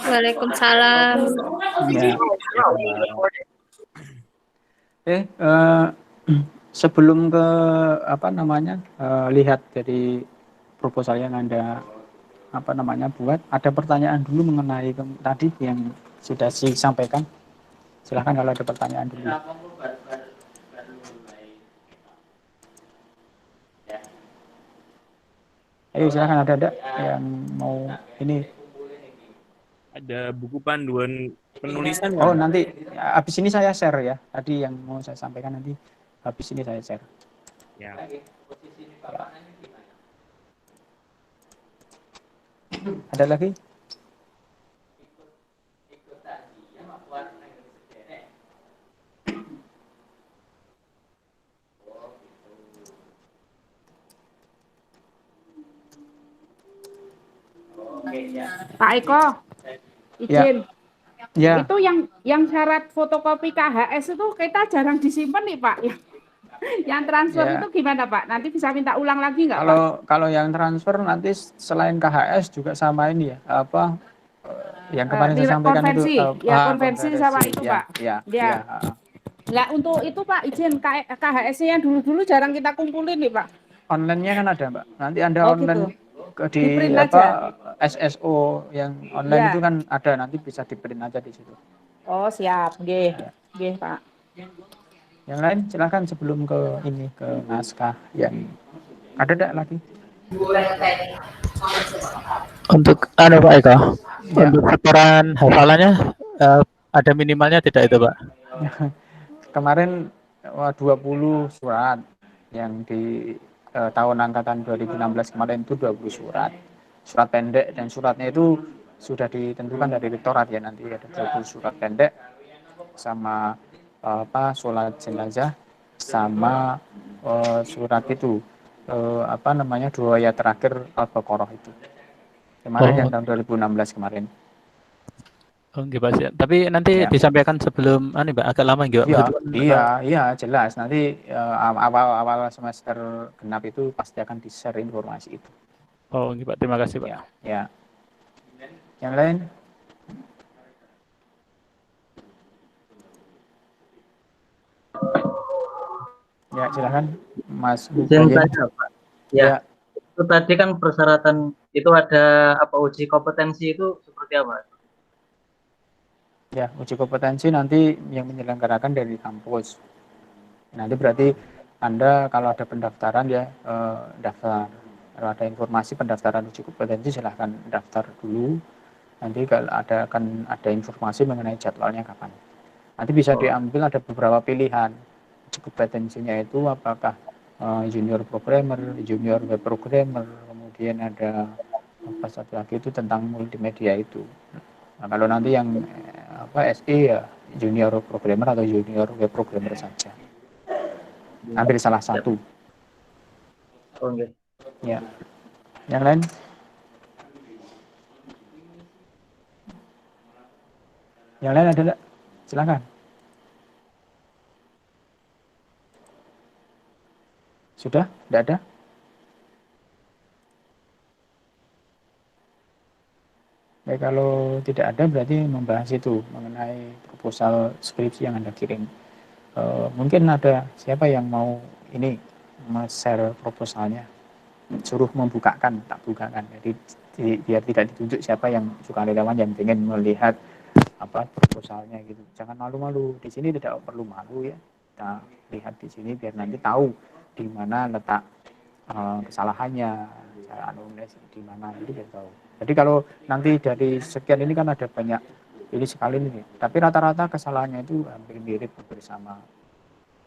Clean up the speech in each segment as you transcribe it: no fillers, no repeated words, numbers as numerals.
Waalaikumsalam. Ya, sebelum ke apa namanya lihat dari proposal yang Anda apa namanya buat, ada pertanyaan dulu mengenai tadi yang sudah disampaikan. Silahkan kalau ada pertanyaan dulu. Ayo silahkan, ada yang mau ini. Ada buku panduan penulisan Oh nggak? nanti habis ini saya share ya. Tadi yang mau saya sampaikan nanti habis ini saya share. Ya. Ada lagi? Pak Eko, izin. Ya. Itu yang syarat fotokopi KHS itu kita jarang disimpan nih Pak. Yang transfer Ya. itu gimana Pak? Nanti bisa minta ulang lagi nggak Pak? Kalau yang transfer nanti selain KHS juga sama ini ya, apa yang kemarin saya sampaikan konvensi. itu Konvensi sama itu ya, Pak. Ya. Nah, untuk itu Pak, izin KHS-nya yang dulu-dulu jarang kita kumpulin nih Pak. Online-nya kan ada Mbak. Nanti Anda online gitu. di apa SSO yang online itu kan ada, nanti bisa di print aja di situ. Oh siap, nggih Pak. Yang lain silakan sebelum ke ini ke naskah yang ada lagi. Untuk Pak Eko, untuk setoran hafalannya ada minimalnya tidak itu Pak? Kemarin 20 surat yang di tahun angkatan 2016 kemarin itu 20 surat pendek, dan suratnya itu sudah ditentukan dari rektorat ya, nanti ada 20 surat pendek sama sholat jenazah sama surat itu apa namanya 2 ayat terakhir Al-Baqarah itu kemarin yang tahun 2016 kemarin. Oke Pak, tapi nanti disampaikan sebelum Mbak, agak lama enggak? Iya, jelas. Nanti awal semester genap itu pasti akan di-share informasi itu. Oh, Pak. Terima kasih, Pak. Ya. Yang lain? Ya, silakan Mas Izin saja, Pak. Ya. Itu tadi kan persyaratan itu ada uji kompetensi itu seperti apa? Ya, uji kompetensi nanti yang menyelenggarakan dari kampus. Nanti berarti Anda kalau ada pendaftaran ya daftar. Kalau ada informasi pendaftaran uji kompetensi silahkan daftar dulu. Nanti kalau akan ada informasi mengenai jadwalnya kapan. Nanti bisa diambil, ada beberapa pilihan. Uji kompetensinya itu apakah junior programmer, junior web programmer, kemudian ada satu lagi itu tentang multimedia itu. Nah, kalau nanti yang SE ya junior programmer atau junior web programmer saja. Ambil salah satu. Oke. Ya. Yang lain? Yang lain ada enggak? Silakan. Sudah? Tidak ada? Baik, kalau tidak ada berarti membahas itu mengenai proposal skripsi yang Anda kirim. Mungkin ada siapa yang mau ini share proposalnya, suruh membukakan, tak bukakan. Jadi biar tidak ditunjuk siapa yang sukarelawan yang ingin melihat proposalnya gitu. Jangan malu-malu. Di sini tidak perlu malu ya. Kita lihat di sini biar nanti tahu di mana letak kesalahannya, cara nulis di mana, itu biar tahu. Jadi kalau nanti dari sekian ini kan ada banyak ini sekali ini, tapi rata-rata kesalahannya itu hampir mirip bersama.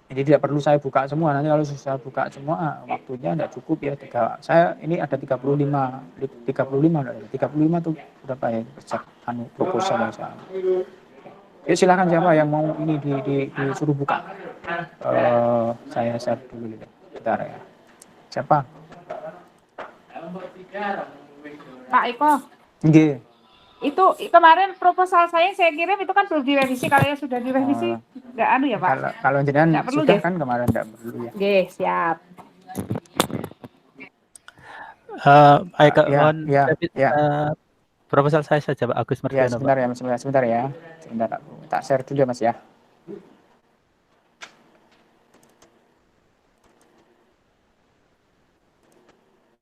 Jadi tidak perlu saya buka semua, nanti kalau saya buka semua waktunya tidak cukup ya. Saya ini ada 35 tuh berapa ya cek proposal yang saya. Ya silakan siapa yang mau ini disuruh buka. Saya share dulu gitu. Bentar ya. Siapa? Pak Eko. Nggih. Itu kemarin proposal saya kirim itu kan belum direvisi. Kalau yang sudah direvisi nggak ya Pak? Kalau jenengan sudah kan kemarin nggak perlu ya. Oke, siap. Eko, proposal saya saja Pak Agus Ya, Mardiono Pak. sebentar ya, sebentar ya. Sebentar, aku tak share dulu ya, Mas ya.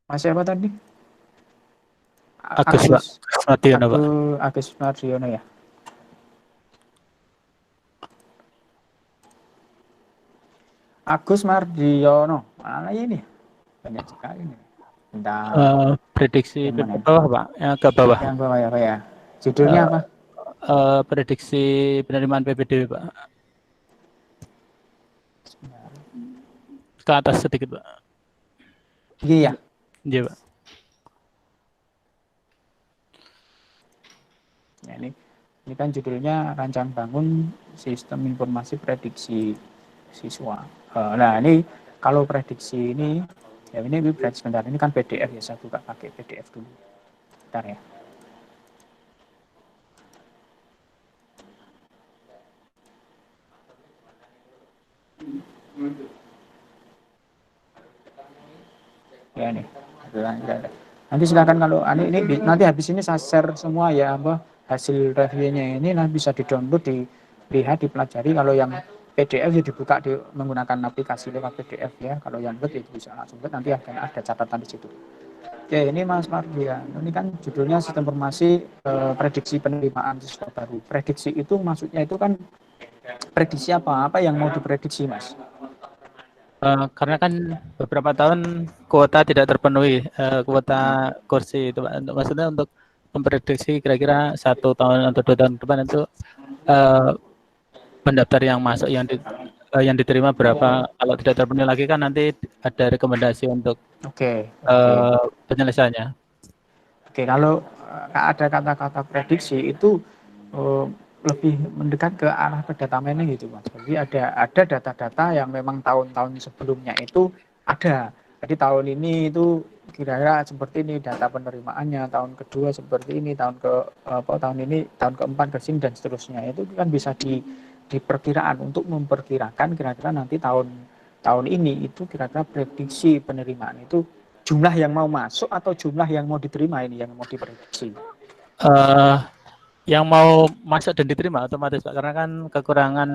Mas siapa tadi? Agus Pak, Agus Mardiono Pak. Agus Mardiono ya. Agus Mardiono, mana ini? Banyak sekali nih. Bentar, Prediksi yang mana? ke bawah Pak, yang ke bawah. Yang bawah ya, Pak ya. Judulnya apa? Prediksi penerimaan PPDB Pak. Ke atas sedikit Pak. Iya. Iya Pak. Ya, ini kan judulnya Rancang Bangun Sistem Informasi Prediksi Siswa. Nah, ini kalau prediksi ini, ya ini berarti sebentar, ini kan PDF ya, saya buka pakai PDF dulu. Bentar ya. Ya nih, nanti silakan kalau ini nanti habis ini saya share semua ya apa hasil reviewnya ini nanti bisa di-download, dilihat, dipelajari. Kalau yang PDF ya dibuka menggunakan aplikasi lewat PDF ya. Kalau yang Word itu bisa langsung Word, nanti ada catatan di situ. Oke, ini Mas Mardian. Ini kan judulnya Sistem Informasi Prediksi Penerimaan Siswa Baru. Prediksi itu maksudnya itu kan prediksi apa? Apa yang mau diprediksi, Mas? Karena kan beberapa tahun kuota tidak terpenuhi, kuota kursi itu Pak. Maksudnya untuk memprediksi kira-kira 1 tahun atau 2 tahun ke depan itu pendaftar yang masuk yang diterima berapa. Kalau tidak terpenuhi lagi kan nanti ada rekomendasi untuk penyelesaiannya. Oke, kalau ada kata-kata prediksi itu lebih mendekat ke arah ke data mining gitu Mas. Jadi ada data-data yang memang tahun-tahun sebelumnya itu ada. Jadi tahun ini itu kira-kira seperti ini data penerimaannya, tahun kedua seperti ini, tahun keempat ke sini dan seterusnya. Itu kan bisa diperkiraan untuk memperkirakan kira-kira nanti tahun ini itu kira-kira prediksi penerimaan itu jumlah yang mau masuk atau jumlah yang mau diterima ini yang mau diprediksi. Yang mau masuk dan diterima otomatis Pak, karena kan kekurangan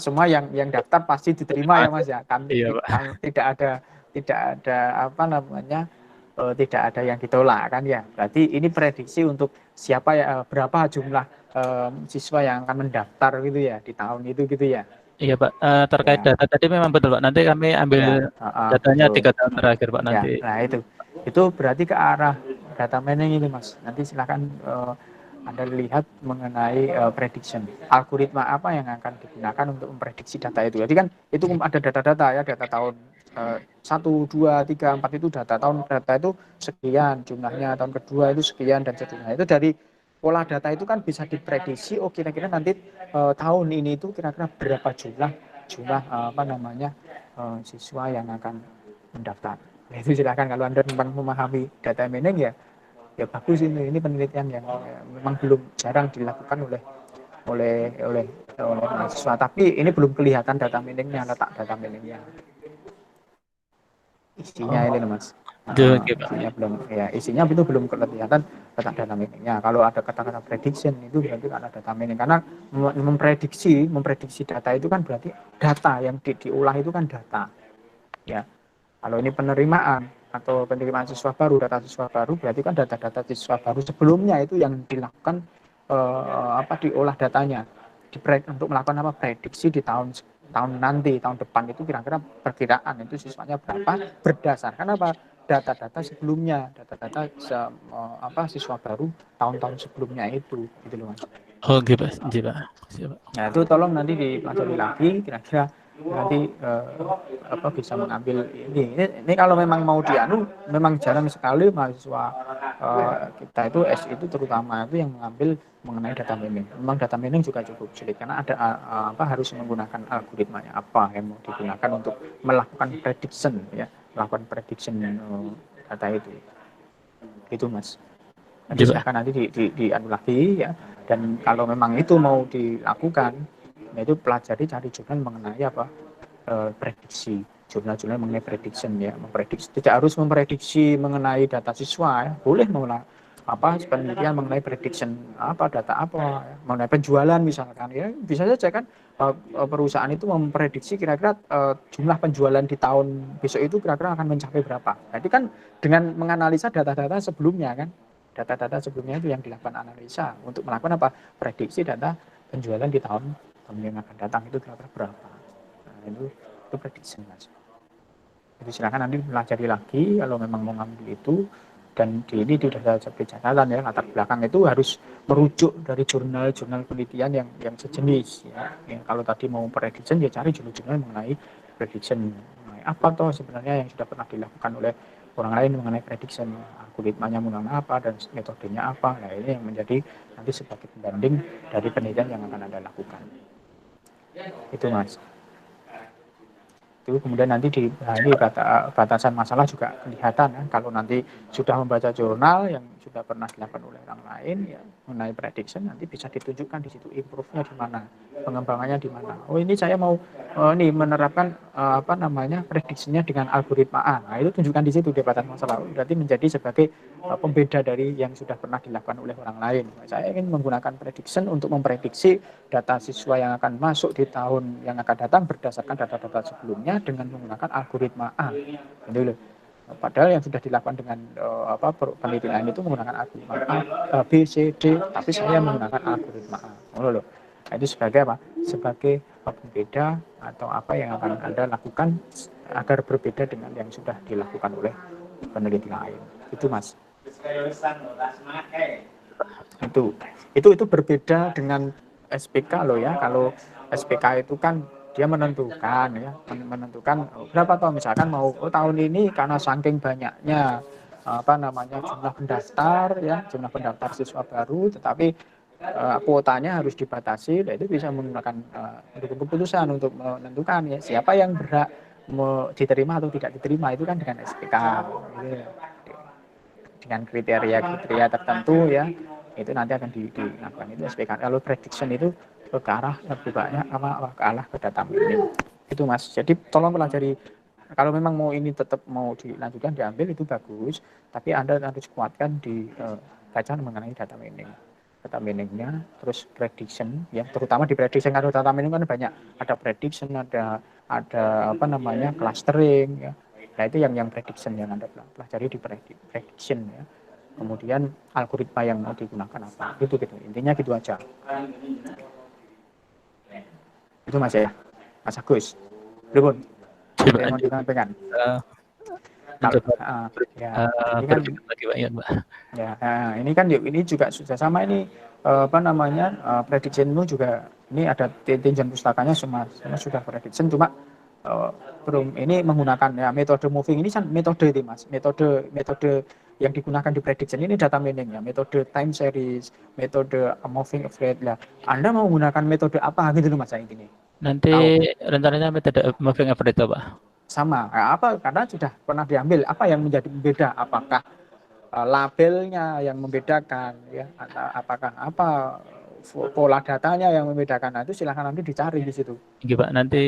semua yang daftar pasti diterima ya Mas ya kan. Iya, kan tidak ada apa namanya tidak ada yang ditolak kan ya. Berarti ini prediksi untuk siapa ya, berapa jumlah siswa yang akan mendaftar gitu ya di tahun itu gitu ya. Iya Pak, terkait data tadi memang betul Pak. Nanti kami ambil datanya 3 tahun terakhir Pak nanti. Nah itu berarti ke arah data mining ini Mas. Nanti silakan Anda lihat mengenai prediction. Algoritma apa yang akan digunakan untuk memprediksi data itu. Jadi kan itu ada data-data ya, data tahun 1, 2, 3, 4 itu data itu sekian jumlahnya, tahun kedua itu sekian dan seterusnya. Itu dari pola data itu kan bisa diprediksi, oh kira-kira nanti tahun ini itu kira-kira berapa jumlah siswa yang akan mendaftar. Nah, itu silakan kalau Anda memang memahami data mining ya bagus ini penelitian yang memang belum jarang dilakukan oleh mahasiswa. Tapi ini belum kelihatan data miningnya, letak data miningnya. Isinya ini Mas. Isinya itu belum kelihatan letak data miningnya. Kalau ada kata-kata prediction itu berarti ada data mining, karena memprediksi data itu kan berarti data yang diolah itu kan data. Ya. Kalau ini penerimaan atau penerimaan siswa baru, data siswa baru berarti kan data-data siswa baru sebelumnya itu yang dilakukan diolah datanya untuk melakukan prediksi di tahun nanti, tahun depan itu kira-kira perkiraan itu siswanya berapa berdasarkan data-data sebelumnya, data-data siswa baru tahun-tahun sebelumnya itu gitu loh Mas. Oh gitu Pak. Nah itu tolong nanti dipelajari lagi kira-kira nanti bisa mengambil ini kalau memang mau memang jarang sekali mahasiswa kita itu SI itu terutama itu yang mengambil mengenai data mining. Memang data mining juga cukup sulit karena ada harus menggunakan algoritmanya apa yang mau digunakan untuk melakukan prediction data itu. Itu Mas. Nanti silahkan nanti dianu lagi ya. Dan kalau memang itu mau dilakukan, itu pelajari cari jurnal mengenai prediksi jurnal-jurnal mengenai prediction ya, memprediksi. Tidak harus memprediksi mengenai data siswa ya, boleh penelitian mengenai prediction data apa ya, mengenai penjualan misalkan ya, bisa saja kan perusahaan itu memprediksi kira-kira jumlah penjualan di tahun besok itu kira-kira akan mencapai berapa. Jadi kan dengan menganalisa data-data sebelumnya kan, data-data sebelumnya itu yang dilakukan analisa untuk melakukan prediksi data penjualan di tahun yang akan datang itu kira-kira berapa. Nah, itu prediction Mas. Jadi silakan nanti pelajari lagi kalau memang mau ngambil itu. Dan ini sudah sebagai catatan ya, latar belakang itu harus merujuk dari jurnal-jurnal penelitian yang sejenis ya. Kalau tadi mau prediction ya cari jurnal-jurnal mengenai prediction. Apa toh sebenarnya yang sudah pernah dilakukan oleh orang lain mengenai prediction, algoritmanya menggunakan apa dan metodenya apa. Nah, ini yang menjadi nanti sebagai pembanding dari penelitian yang akan Anda lakukan. Itu Mas. Itu kemudian nanti di batasan masalah juga kelihatan ya, kalau nanti sudah membaca jurnal yang sudah pernah dilakukan oleh orang lain ya mengenai prediction, nanti bisa ditunjukkan di situ improve-nya di mana, pengembangannya di mana. Oh ini saya mau menerapkan prediksinya dengan algoritma A. Nah itu tunjukkan di situ di batasan masalah. Berarti menjadi sebagai pembeda dari yang sudah pernah dilakukan oleh orang lain. Saya ingin menggunakan prediction untuk memprediksi data siswa yang akan masuk di tahun yang akan datang berdasarkan data-data sebelumnya dengan menggunakan algoritma A. Gitu loh. Padahal yang sudah dilakukan dengan penelitian itu menggunakan algoritma A, B, C, D, tapi saya menggunakan algoritma A. Loh. Nah, itu sebagai apa? Sebagai pembeda atau apa yang akan Anda lakukan agar berbeda dengan yang sudah dilakukan oleh peneliti lain. Itu Mas. Itu berbeda dengan SPK loh ya. Kalau SPK itu kan dia menentukan berapa tahun, misalkan mau tahun ini karena saking banyaknya jumlah pendaftar siswa baru, tetapi kuotanya harus dibatasi. Nah, itu bisa menggunakan keputusan untuk menentukan ya siapa yang berhak diterima atau tidak diterima, itu kan dengan SPK gitu. Dengan kriteria tertentu ya, itu nanti akan dilakukan itu SPK. Kalau prediction itu ke arah lebih banyak ke data mining. Itu Mas. Jadi tolong pelajari. Kalau memang mau ini tetap mau dilanjutkan diambil itu bagus, tapi Anda harus kuatkan di bacaan mengenai data mining. Data miningnya, terus prediction ya, terutama di prediction kalau data mining kan banyak, ada prediction, ada clustering ya. Nah itu yang prediction yang Anda pelajari di prediction ya. Kemudian algoritma yang mau digunakan apa, gitu intinya gitu aja. Itu Mas ya, Mas Agus. Belum. Saya mau disampaikan. Ini kan ini juga sudah sama ini prediction juga ini ada tinjauan pustakanya semua sudah prediction, cuma belum ini menggunakan ya metode moving. Ini kan metode itu Mas, metode yang digunakan di prediction ini data mining ya, metode time series, metode moving average lah. Anda mau menggunakan metode apa gitu loh Mas ini? Nanti rencananya metode moving average Pak? Sama, karena sudah pernah diambil. Apa yang menjadi pembeda? Apakah labelnya yang membedakan ya, apakah pola datanya yang membedakan? Nah, itu silahkan nanti dicari di situ. Oke Pak, nanti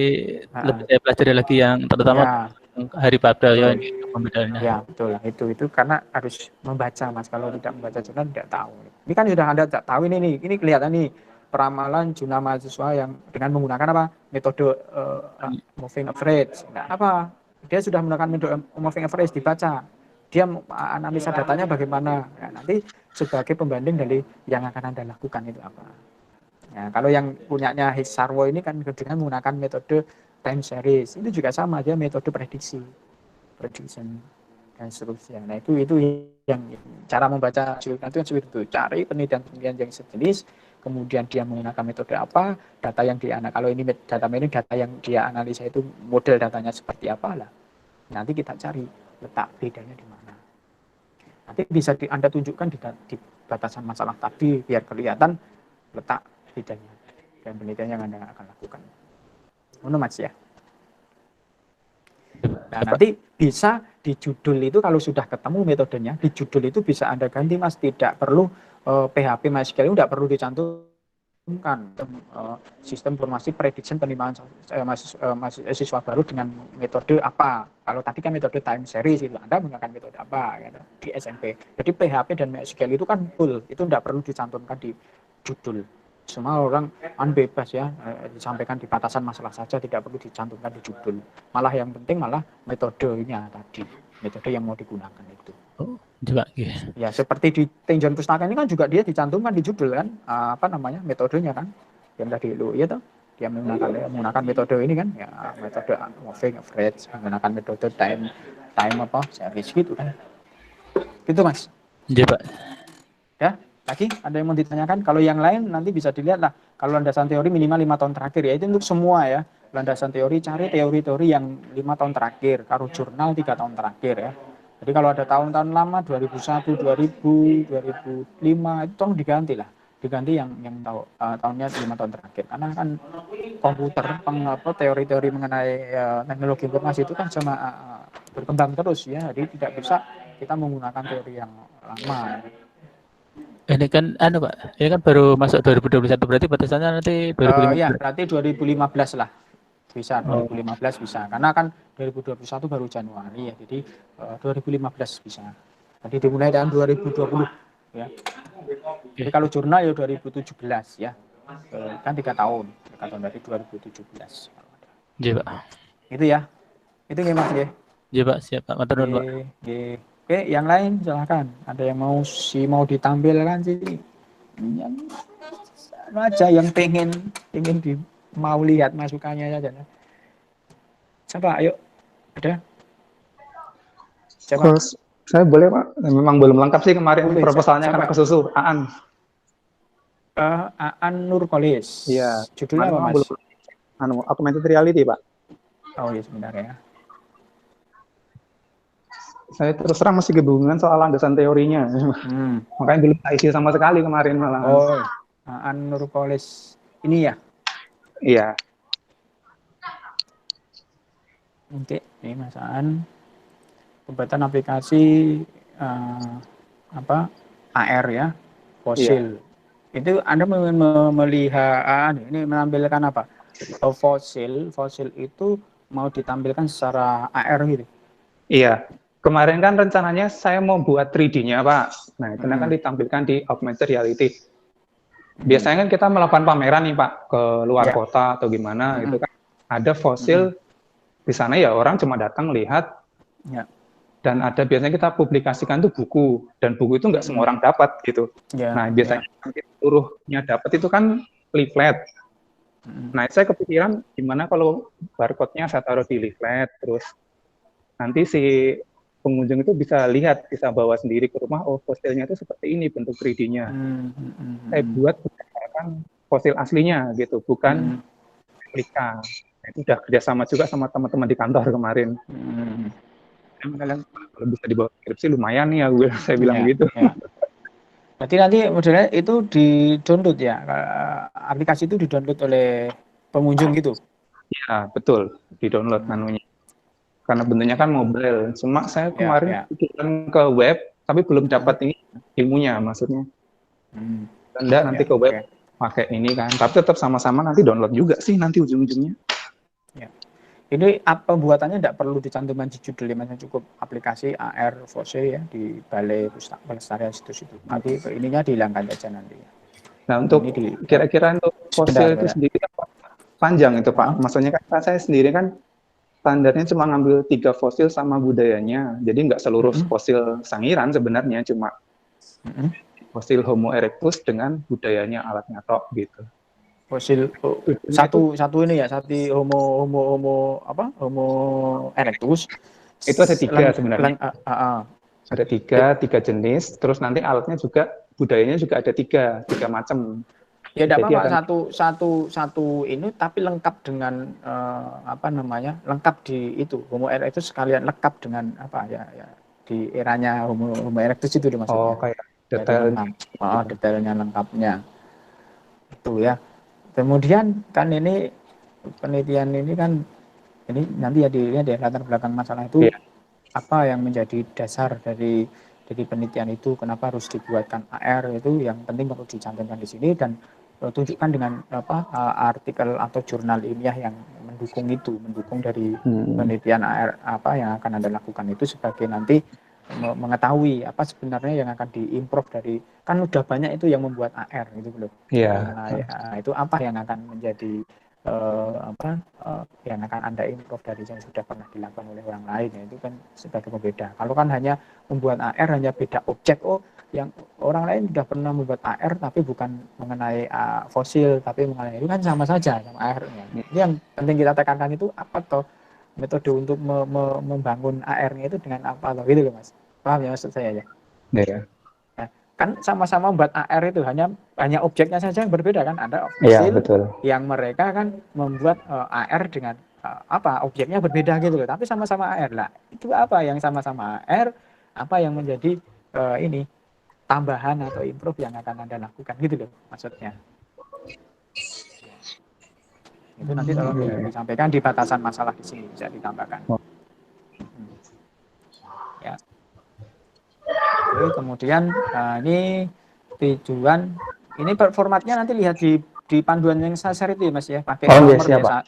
lebih saya pelajari lagi yang terutama hari pada ya pembedaannya. Ya betul, itu karena harus membaca Mas. Kalau tidak membaca jurnal tidak tahu. Ini kan sudah Anda tahu ini kelihatan nih peramalan jumlah mahasiswa yang dengan menggunakan metode moving average. Nah, dia sudah menggunakan metode moving average, dibaca, dia analisa datanya bagaimana. Nah, nanti sebagai pembanding dari yang akan Anda lakukan itu apa. Ya, kalau yang punyanya Sarwo ini kan dengan menggunakan metode time series, itu juga sama, dia metode prediction dan seterusnya. Nah itu yang cara membaca jurnal itu seperti itu, cari penelitian yang sejenis, kemudian dia menggunakan metode apa, data yang kalau ini data mining, data yang dia analisa itu model datanya seperti apa lah. Nanti kita cari letak bedanya di mana. Nanti bisa Anda tunjukkan di batasan masalah tadi biar kelihatan letak bedanya dan penelitian yang Anda akan lakukan. Menurut Mas ya. Nah, nanti bisa di judul itu kalau sudah ketemu metodenya, di judul itu bisa Anda ganti Mas, tidak perlu PHP MySQL itu tidak perlu dicantumkan kan sistem informasi prediction penerimaan mahasiswa baru dengan metode apa. Kalau tadi kan metode time series itu, Anda menggunakan metode apa gitu, di SMP. Jadi PHP dan MySQL itu kan full, itu tidak perlu dicantumkan di judul. Semua orang bebas ya, disampaikan di batasan masalah saja, tidak perlu dicantumkan di judul. Malah yang penting malah metodenya tadi, metode yang mau digunakan itu. Oh, juga gitu. Ya seperti di tinjauan pustaka ini kan juga dia dicantumkan di judul kan, metodenya kan, yang tadi lu ya toh, dia menggunakan metode ini kan, ya metode moving average, menggunakan metode time series gitu kan, gitu Mas. Iya Pak. Ya lagi ada yang mau ditanyakan? Kalau yang lain nanti bisa dilihat lah, kalau landasan teori minimal 5 tahun terakhir ya, itu untuk semua ya. Landasan teori, cari teori-teori yang 5 tahun terakhir, karo jurnal 3 tahun terakhir ya. Jadi kalau ada tahun-tahun lama 2001, 2000, 2005 itu tolong diganti lah, diganti yang tahunnya 5 tahun terakhir. Karena kan komputer, teori-teori mengenai teknologi informasi itu kan sama berkembang terus ya, jadi tidak bisa kita menggunakan teori yang lama. Ini kan Pak, ini kan baru masuk 2021, berarti batasannya nanti 2015. Ya berarti 2015 lah. Bisa 2015 bisa, karena kan 2021 baru Januari ya, jadi 2015 bisa. Jadi dimulai tahun 2020 ya. Jadi kalau jurnal ya 2017 ya, kan 3 tahun dari 2017. Iya Pak. Itu ya, itu ya Mas ya. Iya Pak, siap Pak. Matur nuwun Pak. Oke, yang lain silahkan. Ada yang mau ditampilkan sih? Yang aja yang pengen mau lihat masukannya saja. Siapa? Ayo. Ada? Siapa? Saya boleh Pak. Memang belum lengkap sih kemarin boleh, proposalnya karena kesusu. Aan. Aan Nurkolis. Iya. Judulnya apa Mas? Augmented reality Pak. Oh iya sebentar ya. Saya terus terang masih kebingungan soal landasan teorinya. Makanya belum saya isi sama sekali kemarin malah. Oh, Aan Nurkolis. Ini ya? Iya. Oke, ini Mas Aan. Pembuatan aplikasi AR ya, fosil. Iya. Itu Anda melihat ini menampilkan apa? Fosil itu mau ditampilkan secara AR gitu. Iya. Kemarin kan rencananya saya mau buat 3D-nya Pak. Nah, itu kan ditampilkan di augmented reality. Biasanya kan kita melakukan pameran nih Pak ke luar kota atau gimana itu kan ada fosil di sana ya, orang cuma datang lihat dan ada biasanya kita publikasikan tuh buku, dan buku itu nggak semua orang dapat gitu. Nah biasanya seluruhnya dapat itu kan leaflet. Nah saya kepikiran gimana kalau barcode-nya saya taruh di leaflet, terus nanti si pengunjung itu bisa lihat, bisa bawa sendiri ke rumah, oh fosilnya itu seperti ini bentuk 3D-nya. Saya buat berdasarkan fosil aslinya gitu, bukan replika. Nah, itu udah kerjasama juga sama teman-teman di kantor kemarin. Kalian kalau bisa dibawa skripsi lumayan nih ya, saya bilang gitu. Ya. Berarti nanti modelnya itu di-download ya, aplikasi itu di-download oleh pengunjung gitu? Iya betul, di-download manunya. Karena bentuknya kan mobile, cuma saya kemarin pikiran ke web, tapi belum dapat ini ilmunya maksudnya. Anda nanti ke web pakai ini kan, tapi tetap sama-sama nanti download juga sih nanti ujung-ujungnya. Ya. Ini pembuatannya tidak perlu dicantumkan di judul, ya, cukup aplikasi AR fosil ya di Balai Pustaka Pelestarian Situs itu. Nanti ininya dihilangkan saja nanti. Nah untuk kira-kira untuk fosil itu sendiri panjang itu Pak. Maksudnya kan saya sendiri kan standarnya cuma ngambil 3 fosil sama budayanya, jadi nggak seluruh fosil Sangiran sebenarnya, cuma fosil Homo erectus dengan budayanya alatnya tok gitu. Fosil satu ini ya, satu Homo erectus. Itu ada 3 sebenarnya. Ada 3 jenis, terus nanti alatnya juga budayanya juga ada 3 macam. Ya tidak apa-apa, satu ini tapi lengkap dengan lengkap di itu Homo erectus sekalian lengkap dengan di eranya Homo erectus itu maksudnya. Oh kayak detailnya lengkapnya itu ya. Kemudian kan ini penelitian ini kan ini nanti ya dilihat ya latar belakang masalah itu apa yang menjadi dasar dari penelitian itu, kenapa harus dibuatkan AR, itu yang penting perlu dicantumkan di sini. Dan tunjukkan dengan artikel atau jurnal ilmiah yang mendukung dari penelitian AR apa yang akan Anda lakukan itu sebagai nanti mengetahui apa sebenarnya yang akan diimprove dari, kan udah banyak itu yang membuat AR gitu loh. Mengenai itu apa yang akan menjadi yang akan Anda improve dari yang sudah pernah dilakukan oleh orang lain, ya, itu kan sebagai pembeda. Kalau kan hanya membuat AR hanya beda objek, yang orang lain sudah pernah membuat AR tapi bukan mengenai fosil tapi mengenai itu kan sama saja sama AR-nya. Ini yang penting kita tekankan itu apa toh metode untuk membangun AR-nya itu dengan apa loh, gitu loh Mas. Paham ya maksud saya ya? Iya. Nah, kan sama-sama membuat AR itu hanya objeknya saja yang berbeda kan, ada Iya, fosil betul. yang mereka kan membuat AR dengan objeknya berbeda gitu loh, tapi sama-sama AR lah. Itu apa yang sama-sama AR, apa yang menjadi ini tambahan atau improve yang akan Anda lakukan gitu loh maksudnya. Itu nanti tolong disampaikan di batasan masalah di sini bisa ditambahkan. Ya. Oke, kemudian ini tujuan, ini formatnya nanti lihat di panduan yang saya share itu ya Mas ya, pakai nomor ya 1,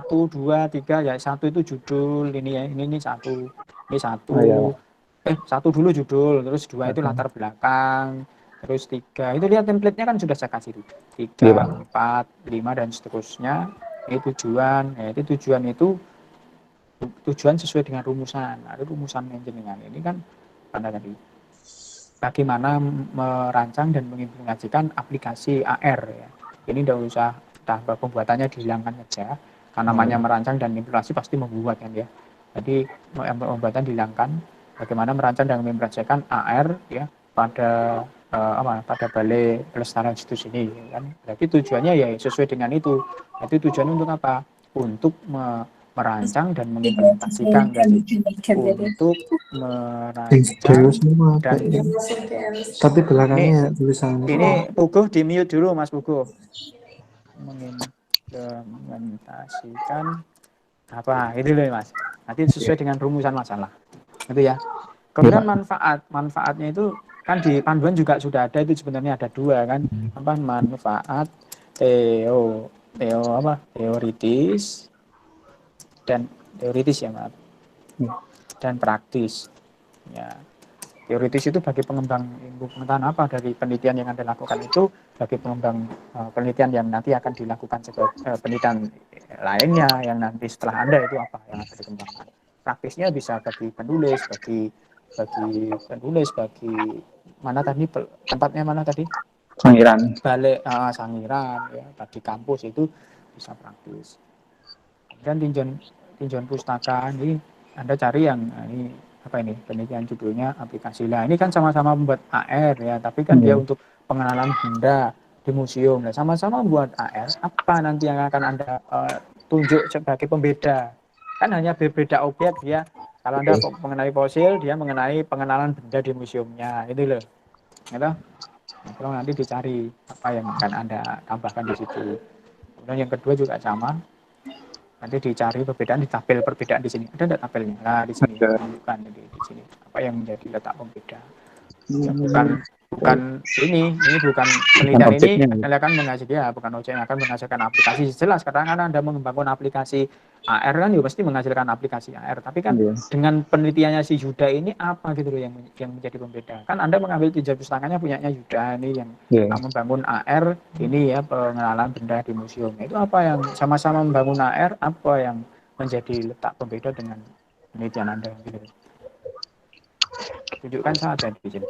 2, 3 ya. 1 itu judul ini ya, ini 1, ini 1. 1 dulu judul, terus 2 itu latar belakang, terus 3 itu lihat template-nya kan sudah saya kasih 3, 4, 5 dan seterusnya. Ini tujuan, ya itu tujuan sesuai dengan rumusan. Ada rumusan jenengan ini kan pada tadi bagaimana merancang dan mengimplementasikan aplikasi AR ya. Ini tidak usah tahap pembuatannya dihilangkan saja, karena namanya merancang dan implementasi pasti membuat kan ya. Jadi pembuatan dihilangkan, bagaimana merancang dan mengimplementasikan AR ya pada balai pelestarian situs ini kan. Berarti tujuannya ya sesuai dengan itu. Itu tujuannya untuk apa? Untuk merancang dan mengimplementasikan, untuk merancang dan tapi belakangnya tulisan ini Puguh di mute dulu Mas Puguh. Mengimplementasikan apa itu loh Mas, nanti sesuai dengan rumusan masalah itu ya. Kemudian manfaatnya itu kan di panduan juga sudah ada, itu sebenarnya ada 2 kan, apa manfaat teoritis ya maaf, dan praktis ya. Teoritis itu bagi pengembang ilmu pengetahuan apa dari penelitian yang Anda lakukan itu, bagi pengembang penelitian yang nanti akan dilakukan sebagai penelitian lainnya yang nanti setelah Anda itu apa yang akan dikembangkan. Praktisnya bisa bagi penulis, bagi mana tadi tempatnya mana tadi? Sangiran. Balai Sangiran ya, bagi kampus itu bisa praktis. Dan tinjauan pustaka ini Anda cari yang ini apa ini penelitian judulnya aplikasi lah. Ini kan sama-sama membuat AR ya, tapi kan dia untuk pengenalan benda di museum. Nah, sama-sama membuat AR, apa nanti yang akan Anda tunjuk sebagai pembeda? Kan hanya berbeda objek dia. Kalau Anda mengenai fosil, dia mengenai pengenalan benda di museumnya, itu loh. Gitu? Nah, tolong nanti dicari apa yang akan Anda tambahkan di situ. Kemudian yang kedua juga sama. Nanti dicari perbedaan di tabel perbedaan di sini. Ada enggak tabelnya? Nah, di sini tunjukkan di sini apa yang menjadi letak pembeda. Ya, bukan ini bukan penelitian ini akan menghasilkan bukan objek yang akan menghasilkan aplikasi. Jelas karena kan Anda mengembangkan aplikasi AR kan ya pasti menghasilkan aplikasi AR, tapi kan dengan penelitiannya si Yuda ini apa gitu loh yang menjadi pembeda. Kan Anda mengambil tinjauan pustakanya punyanya Yuda ini yang membangun AR ini ya, pengenalan benda di museum. Itu apa yang sama-sama membangun AR, apa yang menjadi letak pembeda dengan penelitian Anda gitu. Tunjukkan saja di sini.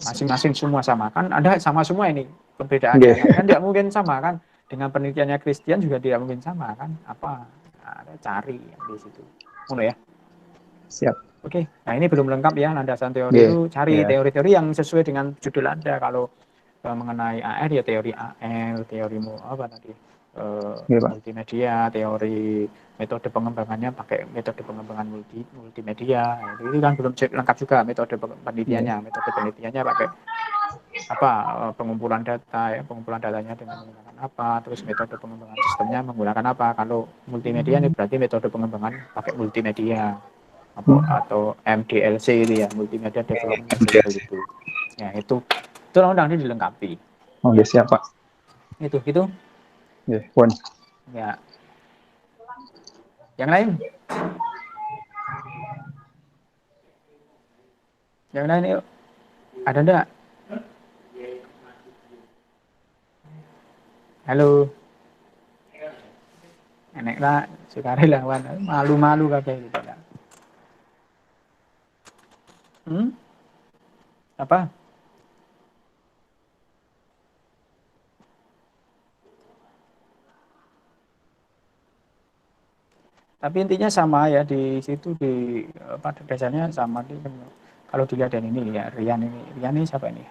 Masing-masing semua sama kan, ada sama semua ini perbedaannya kan tidak mungkin sama kan, dengan penelitiannya Christian juga tidak mungkin sama kan, apa ada cari di situ ya. Siap. Oke, nah ini belum lengkap ya landasan teori itu, cari teori-teori yang sesuai dengan judul Anda. Kalau mengenai AR ya teori AR, teori apa tadi multimedia, teori metode pengembangannya pakai metode pengembangan multimedia. Itu kan belum lengkap juga metode penelitiannya. Metode penelitiannya pakai apa, pengumpulan data ya, pengumpulan datanya dengan menggunakan apa, terus metode pengembangan sistemnya menggunakan apa. Kalau multimedia ini berarti metode pengembangan pakai multimedia atau MDLC itu ya, multimedia development itu. Ya itu nanti dilengkapi. Oke, siap Pak. Itu Nggih, pun. ya. Yang lain? Yang lain yuk. Ada enggak? Halo. Enek lah, sekarang lawan malu-malu kabeh gitu lah. Apa? Tapi intinya sama ya di situ pada dasarnya sama kalau dilihat dari ini ya Rian ini siapa ini?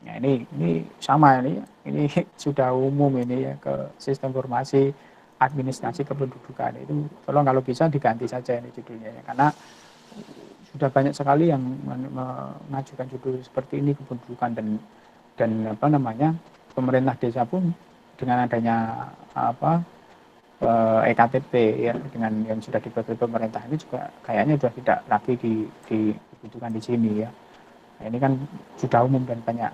Ya ini sama ini sudah umum ini ya ke sistem informasi administrasi kependudukan itu tolong kalau bisa diganti saja ini judulnya ya karena sudah banyak sekali yang mengajukan judul seperti ini kependudukan dan apa namanya pemerintah desa pun dengan adanya EKTP ya dengan yang sudah dibagi pemerintah ini juga kayaknya sudah tidak lagi dibutuhkan di sini ya. Nah, ini kan sudah umum dan banyak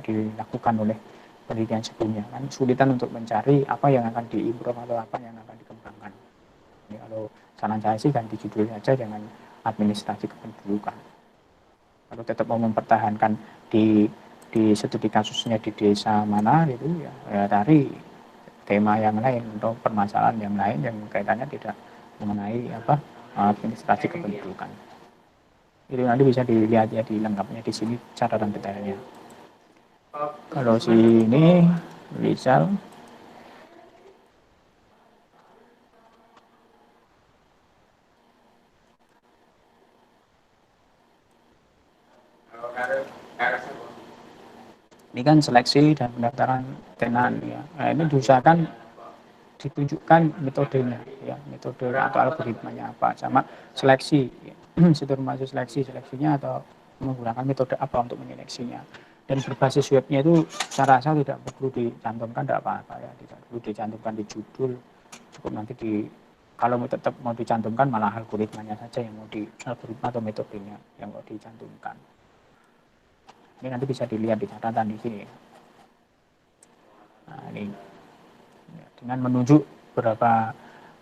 dilakukan oleh penelitian sebelumnya kan sulitan untuk mencari apa yang akan diimprove atau apa yang akan dikembangkan. Ini kalau saran saya sih ganti judul saja dengan administrasi kependudukan. Kalau tetap mau mempertahankan di studi kasusnya di desa mana gitu ya cari tema yang lain atau permasalahan yang lain yang kaitannya tidak mengenai administrasi kependudukan. Itu nanti bisa dilihat ya di lengkapnya di sini catatan detailnya. Kalau sini Rizal ini kan seleksi dan pendaftaran tenan ya. Nah, ini diusahakan ditunjukkan metodenya ya, metode atau algoritmanya apa sama seleksi ya. Situ masuk seleksinya atau menggunakan metode apa untuk menyeleksinya dan berbasis webnya itu saya rasa tidak perlu dicantumkan tidak apa-apa ya, tidak perlu dicantumkan di judul, cukup nanti kalau tetap mau dicantumkan malah algoritmanya saja yang mau algoritma atau metodenya yang mau dicantumkan. Ini nanti bisa dilihat di catatan di sini. Nah, ini dengan menunjuk berapa.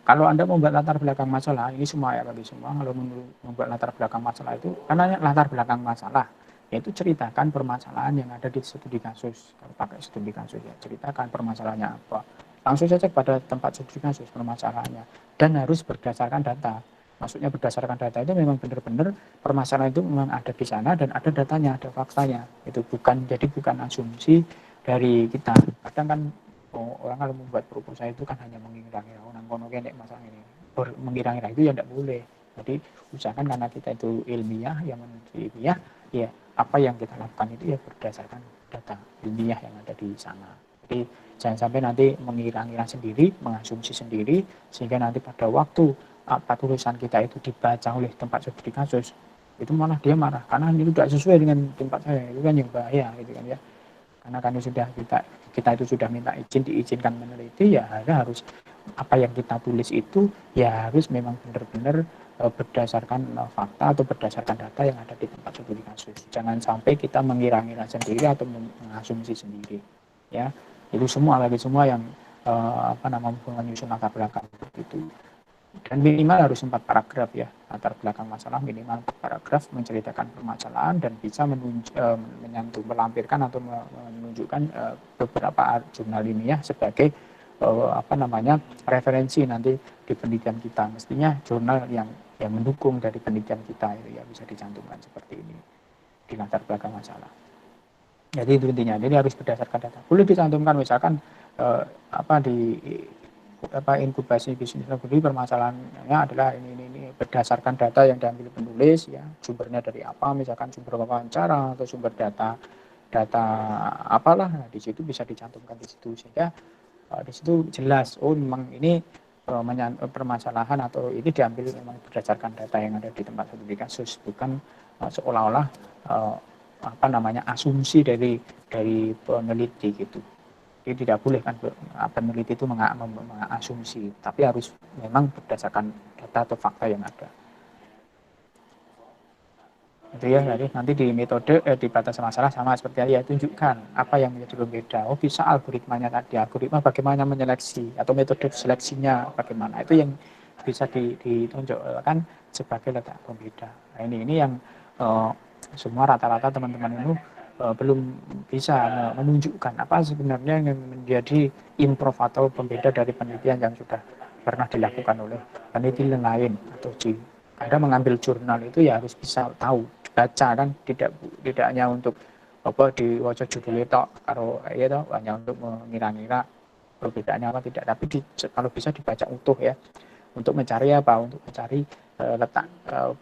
Kalau Anda membuat latar belakang masalah, ini semua ya bagi semua. Kalau membuat latar belakang masalah itu, karena latar belakang masalah, yaitu ceritakan permasalahan yang ada di studi kasus. Kalau pakai studi kasus ya, ceritakan permasalahannya apa. Langsung saja pada tempat studi kasus permasalahannya. Dan harus berdasarkan data. Maksudnya berdasarkan data itu memang benar-benar permasalahan itu memang ada di sana dan ada datanya, ada faktanya. Itu bukan asumsi dari kita. Kadang kan orang kalau membuat proposal itu kan hanya mengira-ngira orang kono nek masalah ini. Mengira-ngira itu ya tidak boleh. Jadi usahakan karena kita itu ilmiah, yang menurut ilmiah, ya apa yang kita lakukan itu ya berdasarkan data ilmiah yang ada di sana. Jadi jangan sampai nanti mengira-ngira sendiri, mengasumsi sendiri, sehingga nanti pada waktu apa tulisan kita itu dibaca oleh tempat studi kasus, itu malah dia marah karena ini tidak sesuai dengan tempat saya, itu kan yang bahaya gitu kan ya. Karena kan sudah kita itu sudah minta diizinkan meneliti ya harus apa yang kita tulis itu ya harus memang benar-benar berdasarkan fakta atau berdasarkan data yang ada di tempat studi kasus. Jangan sampai kita mengira-ngira sendiri atau mengasumsi sendiri. Ya, itu semua yang menyusun latar belakang itu. Dan minimal harus 4 paragraf ya, latar belakang masalah minimal 4 paragraf menceritakan permasalahan dan bisa melampirkan atau menunjukkan beberapa jurnal ilmiah sebagai referensi nanti di penelitian kita. Mestinya jurnal yang mendukung dari penelitian kita itu ya bisa dicantumkan seperti ini di latar belakang masalah. Jadi itu intinya. Jadi harus berdasarkan data. Boleh dicantumkan misalkan inkubasi bisnis strategi permasalahannya adalah ini berdasarkan data yang diambil penulis ya, sumbernya dari apa, misalkan sumber wawancara atau sumber data apalah, nah, di situ bisa dicantumkan di situ sehingga di situ jelas memang ini permasalahan atau ini diambil memang berdasarkan data yang ada di tempat studi kasus, bukan seolah-olah asumsi dari peneliti gitu. Jadi tidak boleh kan peneliti itu mengasumsi, tapi harus memang berdasarkan data atau fakta yang ada. Itu ya, nanti di metode di batas masalah sama seperti tadi ya, tunjukkan apa yang menjadi pembeda. Oh, bisa algoritmanya tadi, algoritma bagaimana menyeleksi atau metode seleksinya bagaimana, itu yang bisa ditunjukkan sebagai letak pembeda. Nah, ini yang semua rata-rata teman-teman itu belum bisa menunjukkan apa sebenarnya yang menjadi improv atau pembeda dari penelitian yang sudah pernah dilakukan oleh peneliti lain atau Anda mengambil jurnal itu ya harus bisa tahu, baca kan, tidak hanya untuk apa diwaca judul itu kalau ya toh hanya untuk mengira-ngira perbedaannya apa tidak, tapi kalau bisa dibaca utuh ya, untuk mencari apa, untuk mencari letak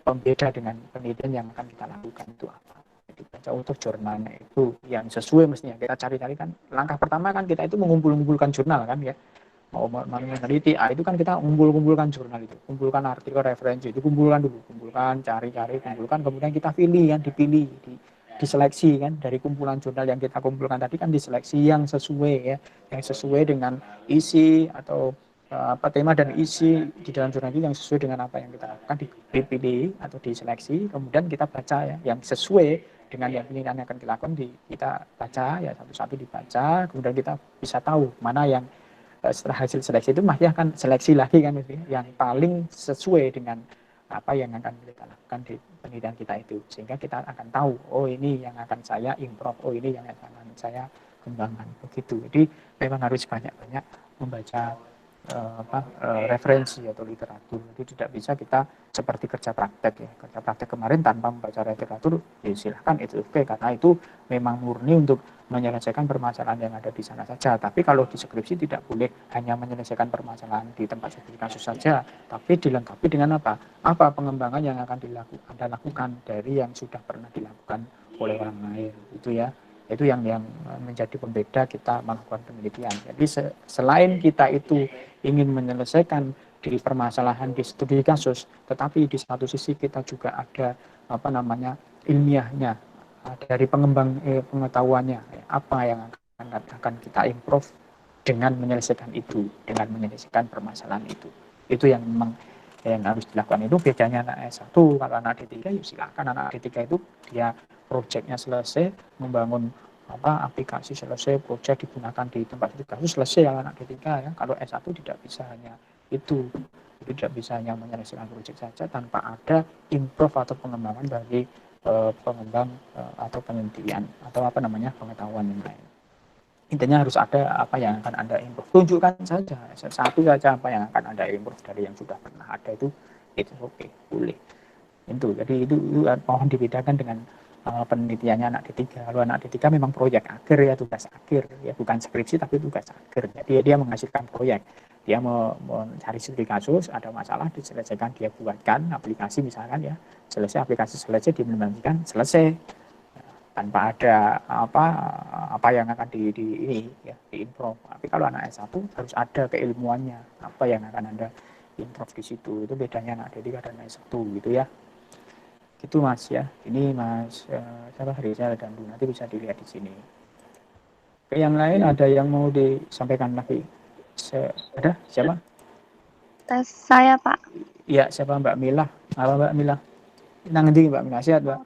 pembeda dengan penelitian yang akan kita lakukan itu apa. Jadi baca utuh jurnalnya itu yang sesuai mestinya kita cari-cari kan. Langkah pertama kan kita itu mengumpulkan jurnal kan ya. Mau meneliti itu kan kita kumpulkan jurnal itu, kumpulkan artikel referensi itu, kumpulkan dulu, cari-cari, kumpulkan, kemudian kita pilih kan, diseleksi kan dari kumpulan jurnal yang kita kumpulkan tadi kan, diseleksi yang sesuai ya, yang sesuai dengan isi atau apa tema dan isi di dalam jurnal itu yang sesuai dengan apa yang kita lakukan, dipilih atau diseleksi, kemudian kita baca ya, yang sesuai dengan yang penelitian yang akan dilakukan kita baca ya, satu-satu dibaca, kemudian kita bisa tahu mana yang setelah hasil seleksi itu masih akan seleksi lagi kan, yang paling sesuai dengan apa yang akan kita lakukan di penelitian kita itu, sehingga kita akan tahu oh ini yang akan saya improve, oh ini yang akan saya kembangkan begitu. Jadi memang harus banyak-banyak membaca referensi atau literatur. Jadi tidak bisa kita seperti kerja praktek ya, kerja praktek kemarin tanpa membaca literatur ya silahkan, itu oke, karena itu memang murni untuk menyelesaikan permasalahan yang ada di sana saja. Tapi kalau di skripsi tidak boleh hanya menyelesaikan permasalahan di tempat studi kasus saja, tapi dilengkapi dengan apa pengembangan yang akan Anda lakukan dari yang sudah pernah dilakukan oleh orang lain, itu ya. Itu yang menjadi pembeda kita melakukan penelitian. Jadi selain kita itu ingin menyelesaikan di permasalahan di studi kasus, tetapi di satu sisi kita juga ada ilmiahnya, dari pengembang pengetahuannya, apa yang akan kita improve dengan menyelesaikan itu, dengan menyelesaikan permasalahan itu. Itu yang memang yang harus dilakukan. Itu bedanya anak S1. Kalau anak D3 ya silakan, anak D3 itu dia proyeknya selesai, membangun aplikasi selesai, proyek digunakan di tempat studi kasus selesai ya anak D3 ya. Kalau S1 tidak bisa hanya itu, tidak bisa hanya menyelesaikan proyek saja tanpa ada improve atau pengembangan bagi pengembang atau penelitian atau pengetahuan yang lain. Intinya harus ada apa yang akan Anda improve. Tunjukkan saja satu saja apa yang akan Anda improve dari yang sudah pernah ada, itu oke, boleh. Itu jadi itu mohon dibedakan dengan penelitiannya anak D3. Kalau anak D3 memang proyek akhir ya, tugas akhir ya, bukan skripsi tapi tugas akhir. Jadi dia menghasilkan proyek. Dia mau mencari studi kasus, ada masalah diselesaikan, dia buatkan aplikasi misalkan ya. Selesai aplikasi selesai, diimplementasikan, selesai. Tanpa ada apa yang akan diimprove. Tapi kalau anak S1 harus ada keilmuannya, apa yang akan Anda improve di situ. Itu bedanya anak D3 dan S1 gitu ya. Gitu Mas ya. Ini Mas Rizal dan Bu, nanti bisa dilihat di sini. Oke, yang lain ada yang mau disampaikan lagi? Ada? Siapa? Saya Pak. Iya, siapa? Mbak Mila. Apa Mbak Mila? Nanti Mbak Mila, sehat Mbak?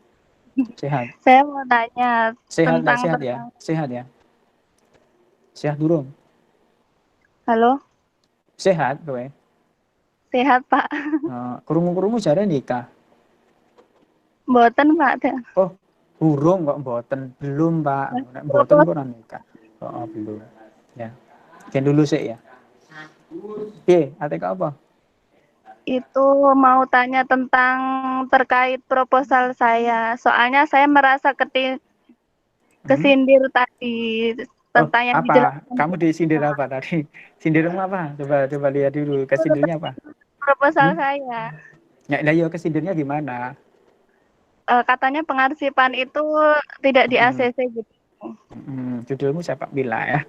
Sehat. Saya mau tanya Sehat tentang sehat ya? Sehat ya? Sehat durung? Halo? Sehat kowe? Sehat Pak. Krungu-krungu jare nikah. Mboten Pak. Oh, burung kok mboten. Belum Pak. Nek mboten kok ora nikah. Oh, belum. Ya. Jan dulu sik ya. Piye, ATK apa? Itu mau tanya tentang terkait proposal saya. Soalnya saya merasa kesindir tadi tentang yang dijelaskan. Kamu disindir apa tadi? Sindirmu apa? Coba lihat dulu kesindirnya apa? Proposal saya. Ya, iya kesindirnya gimana? Katanya pengarsipan itu tidak di ACC gitu. Judulmu sepak bila ya?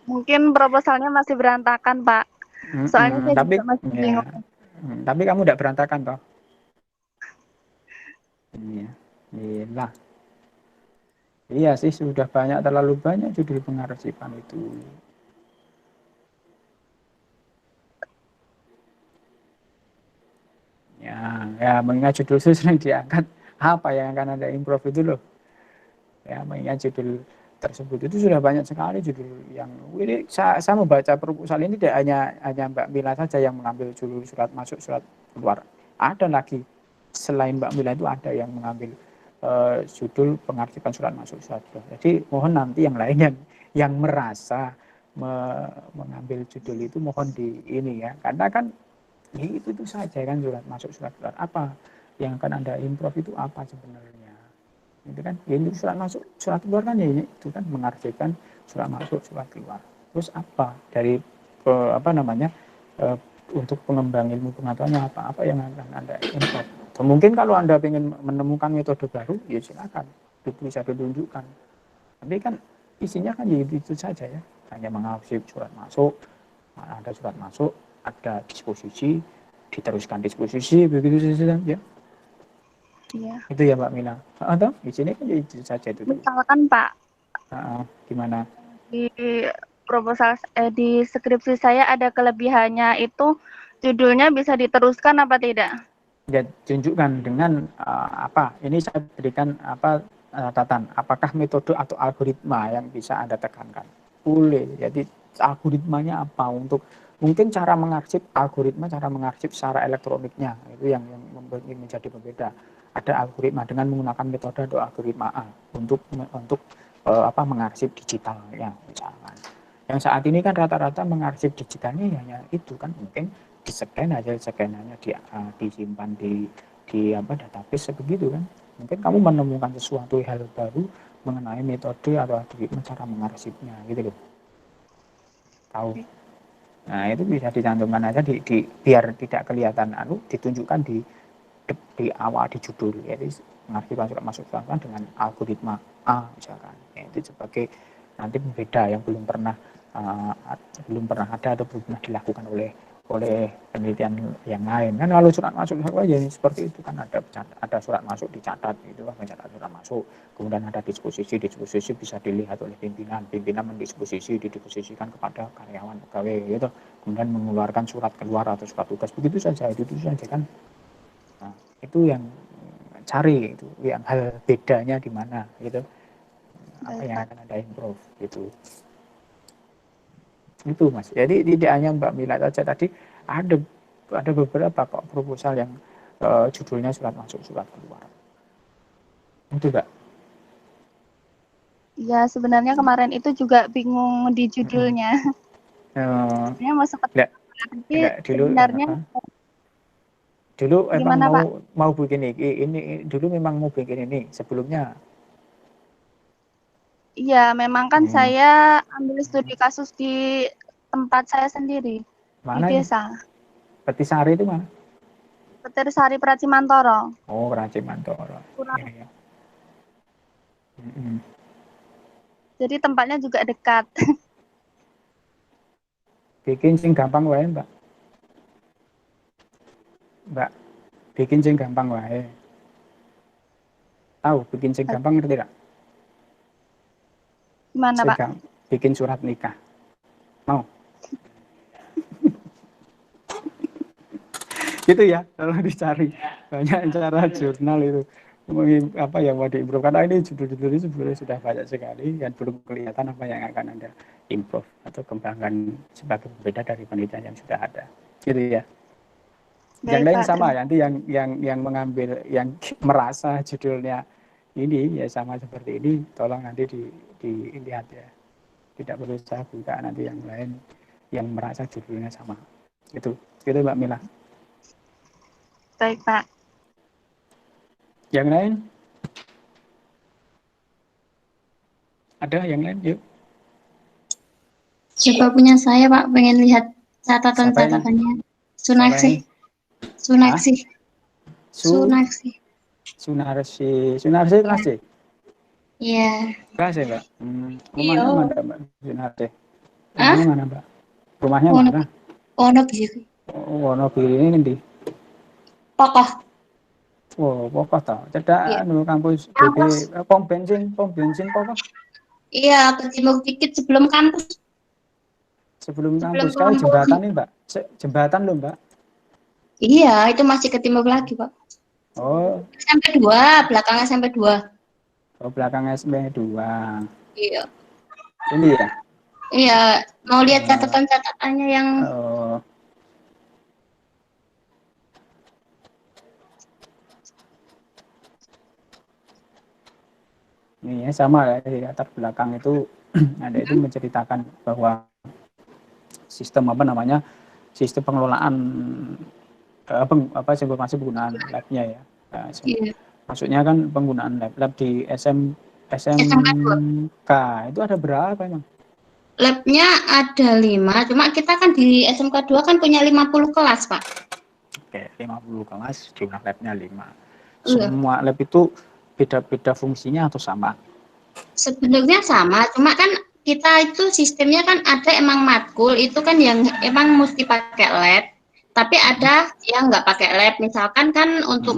Mungkin proposalnya masih berantakan Pak. Soalnya saya juga masih bingung. Tapi kamu tidak berantakan toh? Iya, lah. Iya sih, sudah terlalu banyak judul pengarsipan itu. Ya mengingat judul itu sering diangkat apa yang akan Anda improve itu loh. Ya, mengingat judul tersebut itu sudah banyak sekali judul yang ini saya membaca proposal ini tidak hanya Mbak Mila saja yang mengambil judul surat masuk surat keluar. Ada lagi selain Mbak Mila itu ada yang mengambil judul pengartipan surat masuk surat keluar. Jadi mohon nanti yang lain yang merasa mengambil judul itu mohon di ini ya, karena kan itu saja kan surat masuk surat keluar. Apa yang akan Anda improve itu apa sebenarnya? Itu kan ya ini surat masuk surat keluar kan ya itu kan mengartikan surat masuk surat keluar. Terus apa dari untuk pengembang ilmu pengetahuannya apa yang akan Anda improve? Atau mungkin kalau Anda ingin menemukan metode baru ya silakan bisa ditunjukkan. Tapi kan isinya kan ya itu saja ya, hanya mengawasi surat masuk, ada surat masuk, ada disposisi, diteruskan disposisi begitu saja ya. Iya. Itu ya Mbak Mila. Atau di sini kan itu saja itu. Misalkan Pak, gimana? di proposal di skripsi saya ada kelebihannya itu judulnya bisa diteruskan apa tidak? Ya tunjukkan dengan apa? Ini saya berikan catatan. Apakah metode atau algoritma yang bisa Anda tekankan? Boleh. Jadi algoritmanya apa untuk mungkin cara mengarsip algoritma, cara mengarsip secara elektroniknya itu yang menjadi berbeda. Ada algoritma dengan menggunakan metode atau algoritma A untuk mengarsip digitalnya misalkan. Yang saat ini kan rata-rata mengarsip digitalnya hanya itu kan mungkin di-scan aja, scan-nya disimpan di database begitu kan. Mungkin kamu menemukan sesuatu hal baru mengenai metode atau algoritma cara mengarsipnya gitu loh. Tahu. Nah, itu bisa dicantumkan aja biar tidak kelihatan ditunjukkan di awal di judul, yaitu pengartipan surat masuk surat dengan algoritma A misalkan. Itu sebagai nanti pembeda yang belum pernah ada atau belum pernah dilakukan oleh penelitian yang lain. Kan kalau surat masuk aja seperti itu kan ada surat masuk dicatat itu kan mencatat surat masuk. Kemudian ada disposisi bisa dilihat oleh pimpinan didisposisikan kepada karyawan pegawai gitu. Kemudian mengeluarkan surat keluar atau surat tugas begitu saja itu saja kan. Nah, itu yang cari itu yang hal bedanya di mana gitu. Apa yang akan Anda improve gitu. Itu Mas. Jadi tidak hanya Mbak Mila saja tadi ada beberapa kok proposal yang judulnya surat masuk surat keluar. Itu Mbak. Ya sebenarnya kemarin itu juga bingung di judulnya. Sebenarnya mau seperti sebenarnya dulu emang gimana, Pak? mau bikin ini dulu memang mau bikin ini sebelumnya. Iya, memang kan saya ambil studi kasus di tempat saya sendiri. Mana di desa. Petisari itu mana? Petisari Pracimantoro. Oh, Pracimantoro. Ya. Jadi tempatnya juga dekat. Bikin sing gampang wae, Mbak. Bikin sing gampang wae. Tahu bikin sing gampang ngerti tidak? Gimana, Pak? Bikin surat nikah. Mau? Gitu ya, kalau dicari banyak cara jurnal itu apa yang mau diimprove, karena ini judul-judul ini sebenarnya sudah banyak sekali dan belum kelihatan apa yang akan Anda improve atau kembangkan sebagai berbeda dari penelitian yang sudah ada, gitu ya. Yang lain sama, nanti yang mengambil, yang merasa judulnya ini ya sama seperti ini, tolong nanti dilihat ya. Tidak perlu saya buka nanti yang lain yang merasa judulnya sama. Gitu Mbak Mila. Baik, Pak. Yang lain? Ada yang lain? Yuk. Coba punya saya, Pak. Pengen lihat catatan-catatannya. Sunarsi. Sunarsi. Iya. Sunarsi, Mbak. Rumahnya mana, Mbak? Sunarsi. Rumahnya mana, Mbak? Rumahnya mana? Wonogiri. Wonogiri ini nanti. Pokoh. Oh, Pokoh toh. Cedak kampus BB pom bensin Pokoh. Iya, ke timur dikit sebelum kampus. Sebelum kampus kali jembatan nih, Mbak. Jembatan loh, Mbak. Iya, itu masih ke timur lagi, Pak. Oh, SMP 2, belakang SMP 2. oh belakang SMP 2. Iya. Ini ya? Iya, mau lihat catatan-catatannya yang Oh, ini ya sama ya, di latar belakang itu ada itu menceritakan bahwa sistem apa namanya, sistem pengelolaan informasi penggunaan labnya ya. Nah, iya, maksudnya kan penggunaan lab di SMK 2. SMK itu ada berapa emang? Labnya ada 5, cuma kita kan di SMK 2 kan punya 50 kelas, Pak. Oke, 50 kelas, jumlah labnya 5. Iya. Semua lab itu beda-beda fungsinya atau sama? Sebenarnya sama, cuma kan kita itu sistemnya kan ada emang matkul itu kan yang emang mesti pakai lab, tapi ada yang nggak pakai lab. Misalkan kan untuk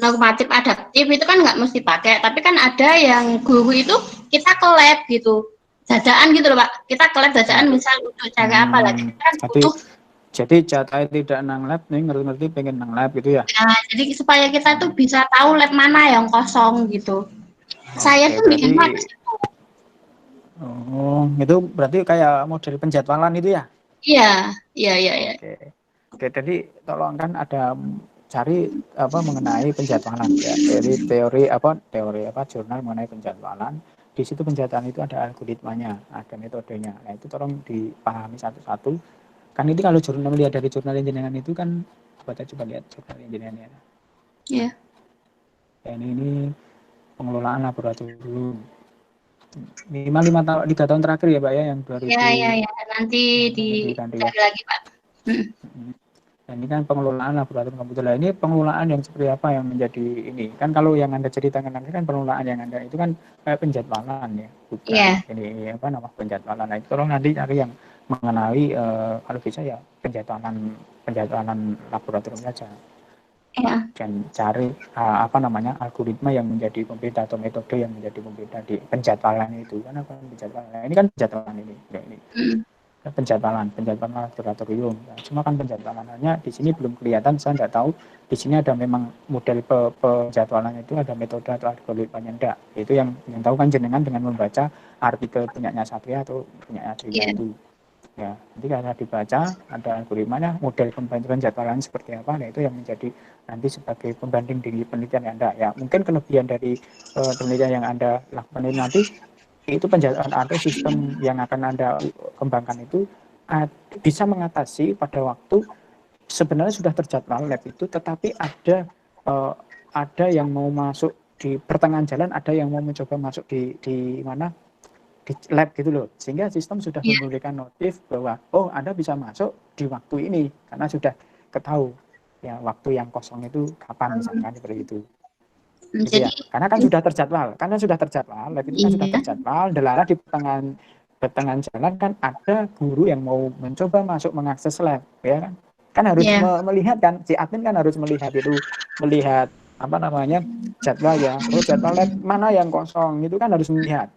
normatif adaptif itu kan nggak mesti pakai, tapi kan ada yang guru itu kita ke lab gitu, dadaan gitu loh Pak. Kita ke lab dadaan misal untuk cara apa lagi kan butuh. Jadi jatah tidak nang lab nih, ngerti-ngerti pengen nang lab gitu ya? Nah, jadi supaya kita tuh bisa tahu lab mana yang kosong gitu. Saya tuh bikin Oh, itu berarti kayak model penjadwalan itu ya? Iya. Oke, jadi tolong kan ada cari apa mengenai penjadwalan ya. Teori apa jurnal mengenai penjadwalan. Di situ penjadwalan itu ada algoritmanya, ada metodenya. Nah, itu tolong dipahami satu-satu. Kan ini kalau jurnal lihat dari jurnal engineering itu kan coba lihat jurnal engineering. Iya. Ya, ini pengelolaan laboratorium. Minimal 3 tahun terakhir ya Pak ya yang 2000. Iya. Nanti dicari lagi Pak. Dan ini kan pengelolaan laboratorium komputer. Nah, ini pengelolaan yang seperti apa yang menjadi ini? Kan kalau yang Anda ceritakan nanti kan pengelolaan yang Anda itu kan kayak penjadwalan ya, bukan ini apa nama penjadwalan. Nah, itu tolong nanti cari yang mengenai kalau bisa ya penjadwalan laboratorium saja. Ya. Dan cari apa namanya algoritma yang menjadi pembeda atau metode yang menjadi pembeda di penjadwalan itu. Kan apa penjadwalan? Nah, ini kan penjadwalan ini. Penjadwalan laboratorium. Nah, cuma kan penjadwalannya di sini belum kelihatan, saya nggak tahu di sini ada memang model penjadwalannya itu ada metode atau algoritmanya enggak. Itu yang tahu kan jenengan dengan membaca artikel punyanya Satria atau punyanya Adria itu. Ya, nanti kalau dibaca ada algoritmanya, model penjadwalan seperti apa, nah itu yang menjadi nanti sebagai pembanding di penelitian Anda. Ya, mungkin kelebihan dari penelitian yang Anda lakukan ini nanti itu penjadwalan atau sistem yang akan Anda kembangkan itu bisa mengatasi pada waktu sebenarnya sudah terjadwal lab itu, tetapi ada yang mau masuk di pertengahan jalan, ada yang mau mencoba masuk di mana di lab gitu loh, sehingga sistem sudah memberikan notif bahwa oh Anda bisa masuk di waktu ini karena sudah ketahui ya waktu yang kosong itu kapan misalkan seperti itu. Gitu ya. Karena kan sudah terjadwal, lab itu kan sudah terjadwal, delala di pertengahan jalan kan ada guru yang mau mencoba masuk mengakses lab, ya kan? Kan harus melihat kan, si admin kan harus melihat apa namanya jadwal ya, jadwal lab mana yang kosong itu kan harus melihat,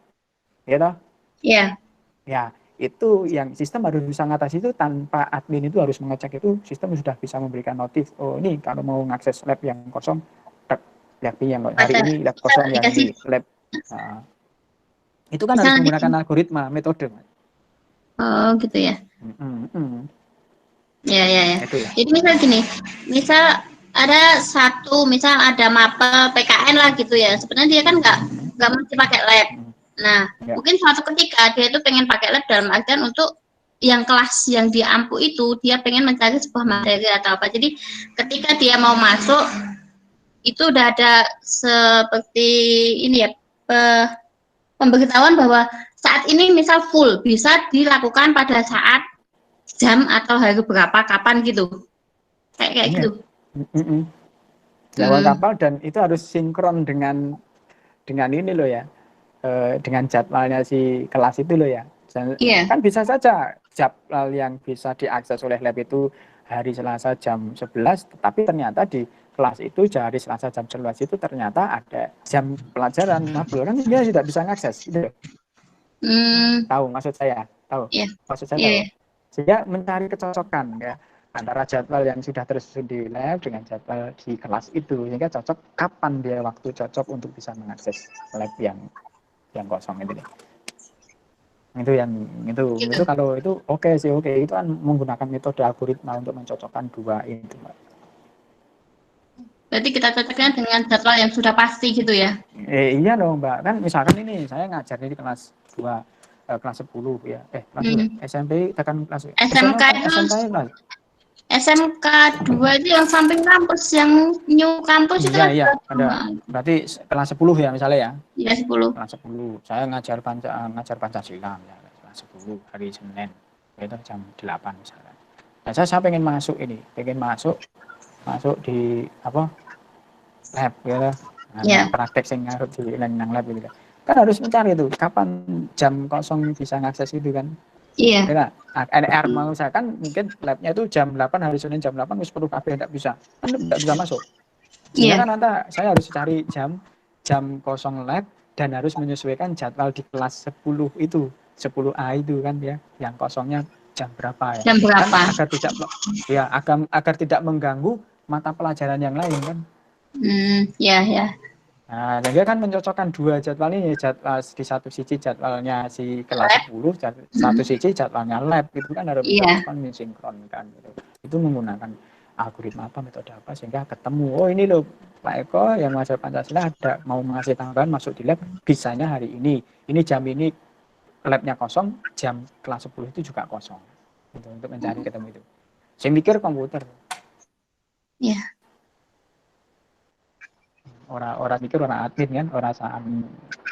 ya toh? Iya. Ya, itu yang sistem harus bisa ngatasi itu tanpa admin itu harus mengecek itu, sistem sudah bisa memberikan notif, oh ini kalau mau mengakses lab yang kosong, lab yang hari ini lab kosong yang di lab. Nah, itu kan harus menggunakan algoritma, metode. Oh gitu ya. Ya. Itu ya. Jadi misal gini, misal ada mapel PKN lah gitu ya. Sebenarnya dia kan nggak mesti pakai lab. Nah, mungkin suatu ketika dia itu pengen pakai lab dalam artian untuk yang kelas yang dia ampuh itu dia pengen mencari sebuah materi atau apa. Jadi ketika dia mau masuk itu udah ada seperti ini ya pemberitahuan bahwa saat ini misal full bisa dilakukan pada saat jam atau hari berapa kapan gitu kayak gitu. Lewat kapal dan itu harus sinkron dengan ini loh ya, dengan jadwalnya si kelas itu loh ya. Kan bisa saja jadwal yang bisa diakses oleh lab itu hari Selasa jam 11, tetapi ternyata di kelas itu hari Selasa jam 11 itu ternyata ada jam pelajaran mabel, kan dia tidak bisa mengakses gitu. Tahu maksud saya? Tahu? Maksud saya tahu. Sehingga mencari kecocokan ya. antara jadwal yang sudah tersusun di lab dengan jadwal di kelas itu, sehingga cocok kapan dia waktu cocok untuk bisa mengakses lab yang kosong itu. Itu kalau itu oke sih, itu kan menggunakan metode algoritma untuk mencocokkan dua itu, Mbak. Berarti kita cocoknya dengan jadwal yang sudah pasti gitu ya? Iya dong, Mbak. Kan misalkan ini saya ngajar di kelas 2, kelas 10 ya. SMP tekan kelas SMK itu kelas. SMK 2 itu yang samping kampus, yang new kampus itu kan? Iya, ada. Berarti kelas 10 ya misalnya ya? Iya, 10. Kelas 10. Saya ngajar Pancasila ya, kelas 10 hari Senin. Itu jam 8 misalnya. Nah, saya pengen masuk di apa? Lab ya. Praktek sing harus di nang lab gitu. Kan harus mencari itu kapan jam kosong bisa ngakses itu kan. Iya. Ya, NR mau saya kan mungkin labnya itu jam 8 hari Senin jam 8 wis 10 kabeh enggak bisa. Kan enggak bisa masuk. Sehingga kan nanti saya harus cari jam kosong lab dan harus menyesuaikan jadwal di kelas 10 itu, 10A itu kan ya, yang kosongnya jam berapa ya. Jam berapa? Kan agar tidak mengganggu mata pelajaran yang lain kan. Ya. Nah, dan dia kan mencocokkan dua jadwal ini, jadwal di satu sisi jadwalnya si kelas 10, satu sisi jadwalnya lab, itu kan harus mensinkronkan gitu. Itu menggunakan algoritma apa, metode apa, sehingga ketemu, oh ini loh Pak Eko yang mengajar Pancasila ada mau mengasih tambahan masuk di lab, bisanya hari ini jam ini labnya kosong, jam kelas 10 itu juga kosong, gitu, untuk mencari ketemu itu. Saya mikir komputer. Iya. Orang mikir orang admin kan, orang saan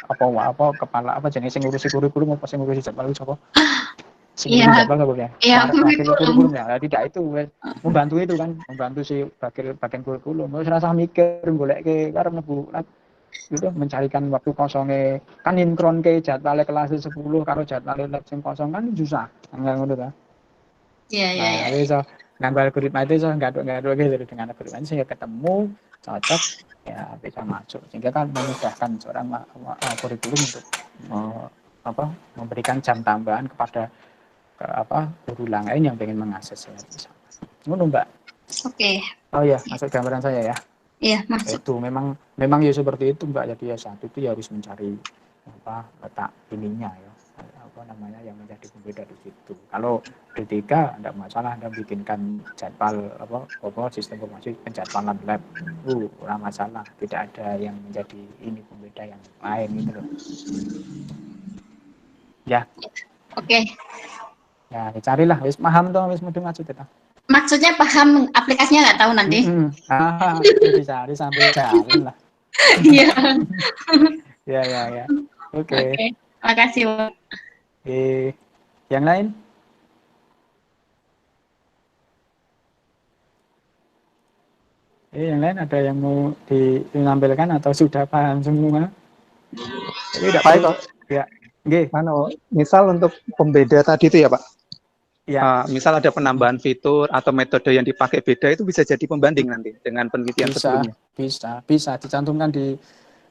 apa kepala apa jenis sing ngurusi kurikulum apa sing ngurusi jadwal sapa? Sing ngurusi jadwal sapa ya? Kurikulum ya. Tidak itu membantu itu kan, membantu si bagian kurikulum. Wis rasa mikir goleke karo mlebu lab gitu, mencarikan waktu kosongnya kan sinkronke jadwal kelas 10 karo jadwal lab sing kosong kan susah. Enggak ngono ta? Iya. Iso nganggo algoritma itu iso ngaduk-ngaduk gitu dengan algoritma sehingga ketemu cocok ya bisa masuk, sehingga kan memudahkan seorang kurikulum untuk memberikan jam tambahan kepada guru lain yang pengen mengakses ya bisa. Ngono Mbak. Oke. Oh ya, masuk gambaran saya ya. Iya, masuk. Itu memang ya seperti itu Mbak. Jadi ya satu itu ya harus mencari letak ininya ya, yang menjadi pembeda di situ. Kalau D3 tidak masalah Anda bikinkan jadwal sistem informasi penjadwalan lab, kurang masalah, tidak ada yang menjadi ini pembeda yang lain gitu loh. Ya. Oke. Ya, dicarilah, wis paham toh, wis mudeng maksud itu. Maksudnya paham, aplikasinya nggak tahu nanti. Dicari sambil jalan lah. Iya. Ya. Oke. Makasih. Yang lain? Yang lain ada yang mau ditampilkan atau sudah paham semua? Jadi tidak perlu. Ya. Misal untuk pembeda tadi itu ya Pak. Ya. Misal ada penambahan fitur atau metode yang dipakai beda, itu bisa jadi pembanding nanti dengan penelitian sebelumnya. Bisa dicantumkan di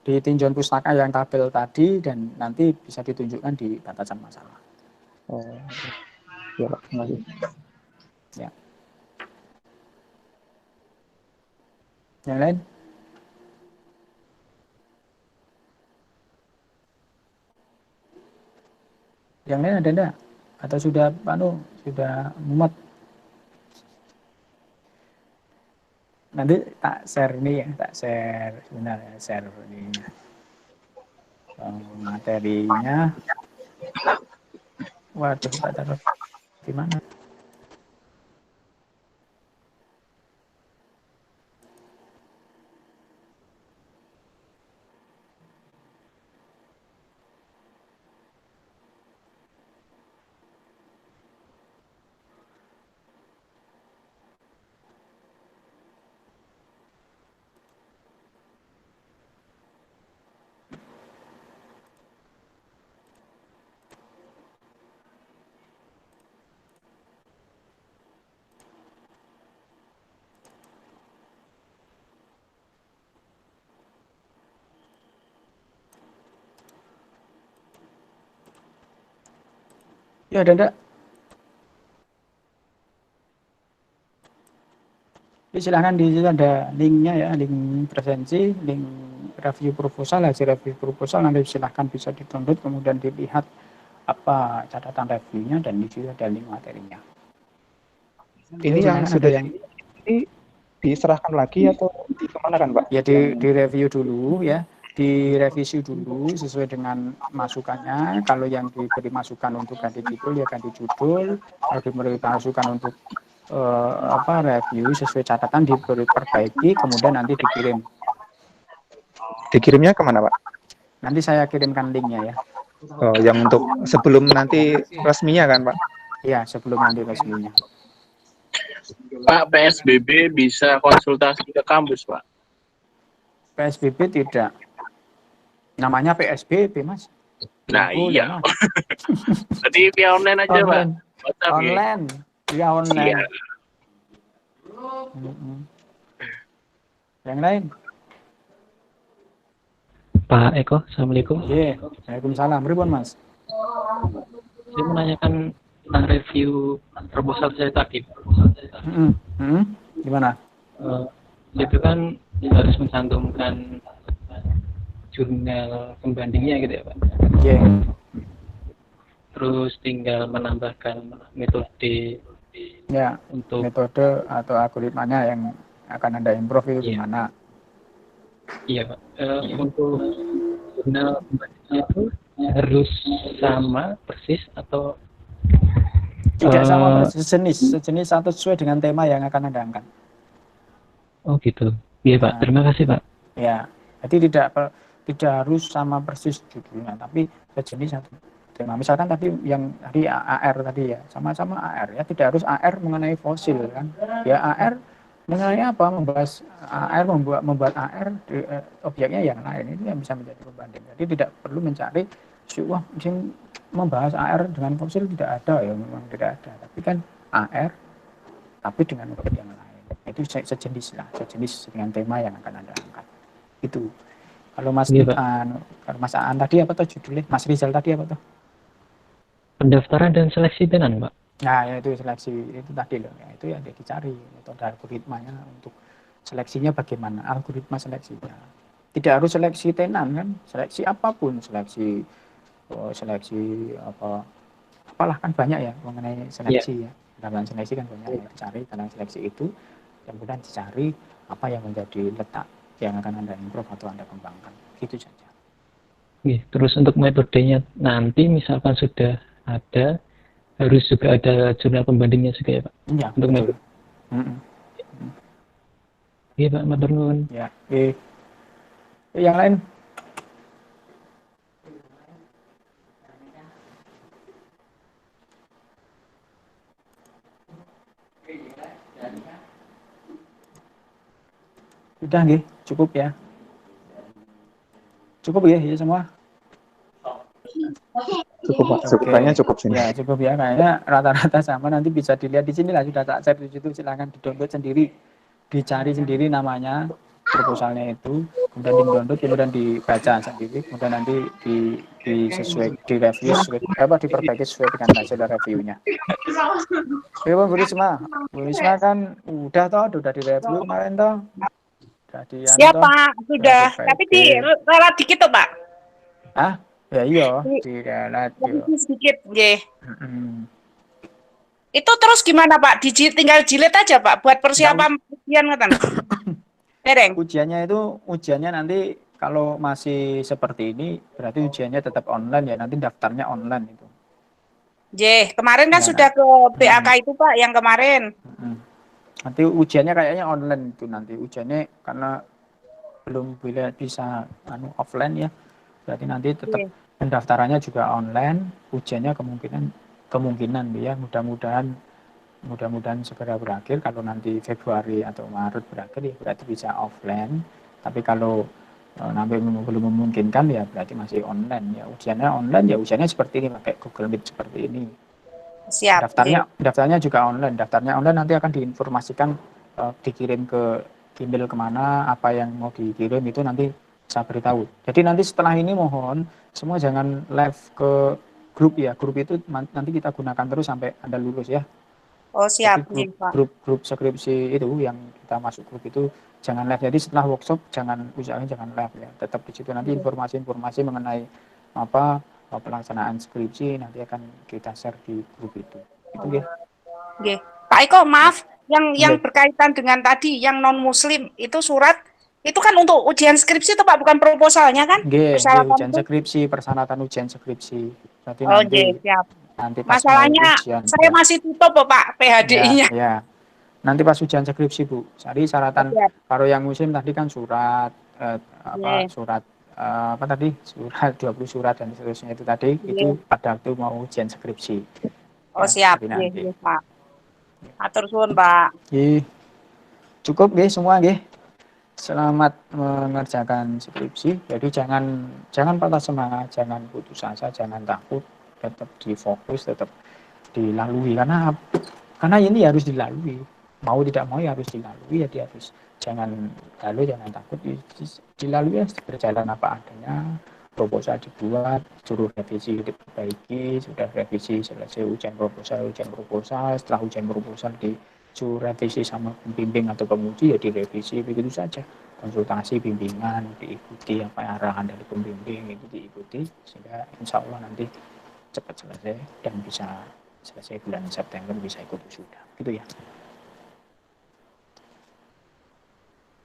tinjauan pustaka yang tabel tadi dan nanti bisa ditunjukkan di batasan masalah. Ya Pak, terima kasih. Ya. Yang lain? Yang lain ada enggak? Atau sudah muat? Nanti tak share sebentar ya, share ini materinya. Waduh, tak taruh di mana? Ya ada enggak? Jadi silahkan di situ ada linknya ya, link presensi, link review proposal, hasil review proposal, nanti silahkan bisa di-download, kemudian dilihat apa catatan reviewnya, dan di situ ada link materinya. Ini Jadi yang silahkan sudah ada yang ini diserahkan lagi atau di kemana kan Pak? ya di review dulu ya, direvisi dulu sesuai dengan masukannya. Kalau yang diberi masukan untuk ganti judul ya ganti judul, kalau diberi masukan untuk review sesuai catatan diperbaiki, kemudian nanti dikirim. Dikirimnya kemana Pak? Nanti saya kirimkan linknya ya. Oh, yang untuk sebelum nanti resminya kan Pak? Iya, sebelum nanti resminya. Pak, PSBB bisa konsultasi ke kampus, Pak? PSBB tidak. Namanya PSBB, Mas. Nah, Oh, iya. ya, Mas. Jadi via online aja, Pak. WhatsApp, ya? Online. Via online. Iya. Yang lain? Pak Eko, Assalamualaikum. Iya, Waalaikumsalam. Pripun, Mas? Saya menanyakan tentang review proposal saya tadi. Gimana? Itu kan harus mencantumkan jurnal pembandingnya gitu ya Pak. Iya. Terus tinggal menambahkan metode Ya, untuk metode atau algoritmanya yang akan Anda improve itu gimana? Iya Pak. Untuk jurnal pembandingnya itu harus sama persis atau tidak sama persis, sejenis atau sesuai dengan tema yang akan Anda angkat. Oh gitu. Iya Pak, terima kasih Pak. Ya, jadi tidak harus sama persis judulnya, tapi sejenis satu tema. Misalkan tadi yang tadi AR tadi ya, sama-sama AR ya, tidak harus AR mengenai fosil kan. Ya AR mengenai apa? Membahas AR, membuat AR objeknya yang lain, itu yang bisa menjadi pembanding. Jadi tidak perlu mencari wah membahas AR dengan fosil, tidak ada ya, memang tidak ada. Tapi kan AR tapi dengan objek yang lain. Itu sejenis lah, sejenis dengan tema yang akan Anda angkat. Itu. Kalau Mas kalau Mas Aan tadi apa tuh judulnya? Mas Rizal tadi apa tuh? Pendaftaran dan seleksi tenan, Pak. Nah, ya itu seleksi itu tadi loh. Ya, itu yang dicari metode algoritmanya untuk seleksinya bagaimana, algoritma seleksinya. Tidak harus seleksi tenan kan, seleksi apapun, seleksi apalah kan banyak ya mengenai seleksi ya. Dalam seleksi kan banyak yang dicari dalam seleksi itu, kemudian dicari apa yang menjadi letak yang akan Anda improve atau Anda kembangkan. Gitu saja. Terus untuk metodenya nanti misalkan sudah ada, harus juga ada jurnal pembandingnya juga ya Pak? Iya, untuk betul. Iya Pak, matur nuwun. Ya, yang lain? Udah nggih, cukup ya. Cukup ya, ya semua. Cukup Pak, cukupnya cukup sini. Ya, cukup ya, kayaknya rata-rata sama, nanti bisa dilihat di sini lah, sudah tak share di situ, silahkan di-download sendiri, dicari sendiri namanya, proposalnya itu, kemudian di-download, kemudian dibaca sendiri, kemudian nanti di-review, diperbaiki sesuai dengan hasil reviewnya. Oke, Bu Risma kan udah di-review kemarin toh. Ya Pak, sudah, tapi di relat dikit tuh Pak. Ah, ya iya, di relat sedikit, nggih. Itu terus gimana Pak? Tinggal jilid aja Pak buat persiapan ujian ngoten. Dereng. Ujiannya nanti kalau masih seperti ini berarti ujiannya tetap online ya, nanti daftarnya online itu. Kemarin kan sudah ke BAK itu Pak yang kemarin. Nanti ujiannya kayaknya online itu nanti ujiannya karena belum bisa offline ya. Berarti nanti tetap pendaftarannya juga online, ujiannya kemungkinan ya, mudah-mudahan segera berakhir. Kalau nanti Februari atau Maret berakhir ya berarti bisa offline. Tapi kalau nanti belum memungkinkan ya berarti masih online ya. Ujiannya online ya, ujiannya seperti ini pakai Google Meet seperti ini. Siap. Daftarnya juga online. Daftarnya online nanti akan diinformasikan dikirim ke email kemana, apa yang mau dikirim itu nanti saya beritahu. Jadi nanti setelah ini mohon semua jangan live ke grup ya. Grup itu nanti kita gunakan terus sampai Anda lulus ya. Oh siap, Jadi Pak. grup skripsi itu yang kita masuk grup itu jangan live. Jadi setelah workshop usahakan jangan live ya. Tetap di situ nanti informasi-informasi mengenai apa pelaksanaan skripsi nanti akan kita share di grup itu. Itu ya. Oke. Pak Eko, maaf, yang berkaitan dengan tadi yang non muslim itu surat itu kan untuk ujian skripsi itu Pak, bukan proposalnya kan? Ujian skripsi, persyaratan ujian skripsi. Berarti siap. Nanti pas Masalahnya ujian, saya masih tutup Pak PHDI-nya. Ya. Nanti pas ujian skripsi Bu. Jadi syaratan kalau yang muslim tadi kan surat surat 20 surat dan seterusnya itu tadi itu pada waktu mau ujian skripsi. Oh siap, iya Pak. Atur suwun Pak. Cukup semua Selamat mengerjakan skripsi. Jadi jangan patah semangat, jangan putus asa, jangan takut, tetap difokus, tetap dilalui karena ini harus dilalui. Mau tidak mau ya harus dilalui ya, dia harus jangan takut, dilalui ya, berjalan apa adanya. Proposal dibuat, suruh revisi diperbaiki, sudah revisi selesai ujian proposal, setelah ujian proposal suruh revisi sama pembimbing atau penguji ya direvisi, begitu saja. Konsultasi bimbingan diikuti, apa arahan dari pembimbing itu diikuti sehingga insya Allah nanti cepat selesai dan bisa selesai bulan September, bisa ikut wisuda gitu ya.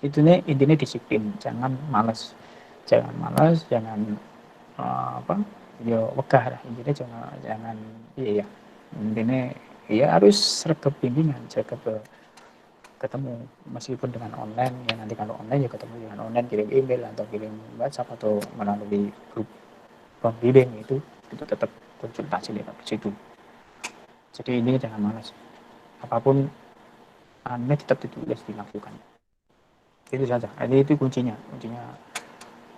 Itu nih intinya disiplin, jangan malas, jangan wegah lah intinya, jangan intinya harus sergap bimbingan, sergap ketemu meskipun dengan online ya, nanti kalau online ya ketemu dengan online, kirim email atau kirim WhatsApp atau melalui grup pembimbing itu tetap konsultasi lewat situ. Jadi ini jangan malas, apapun tetap ditulis, dilakukan. Itu saja. Itu kuncinya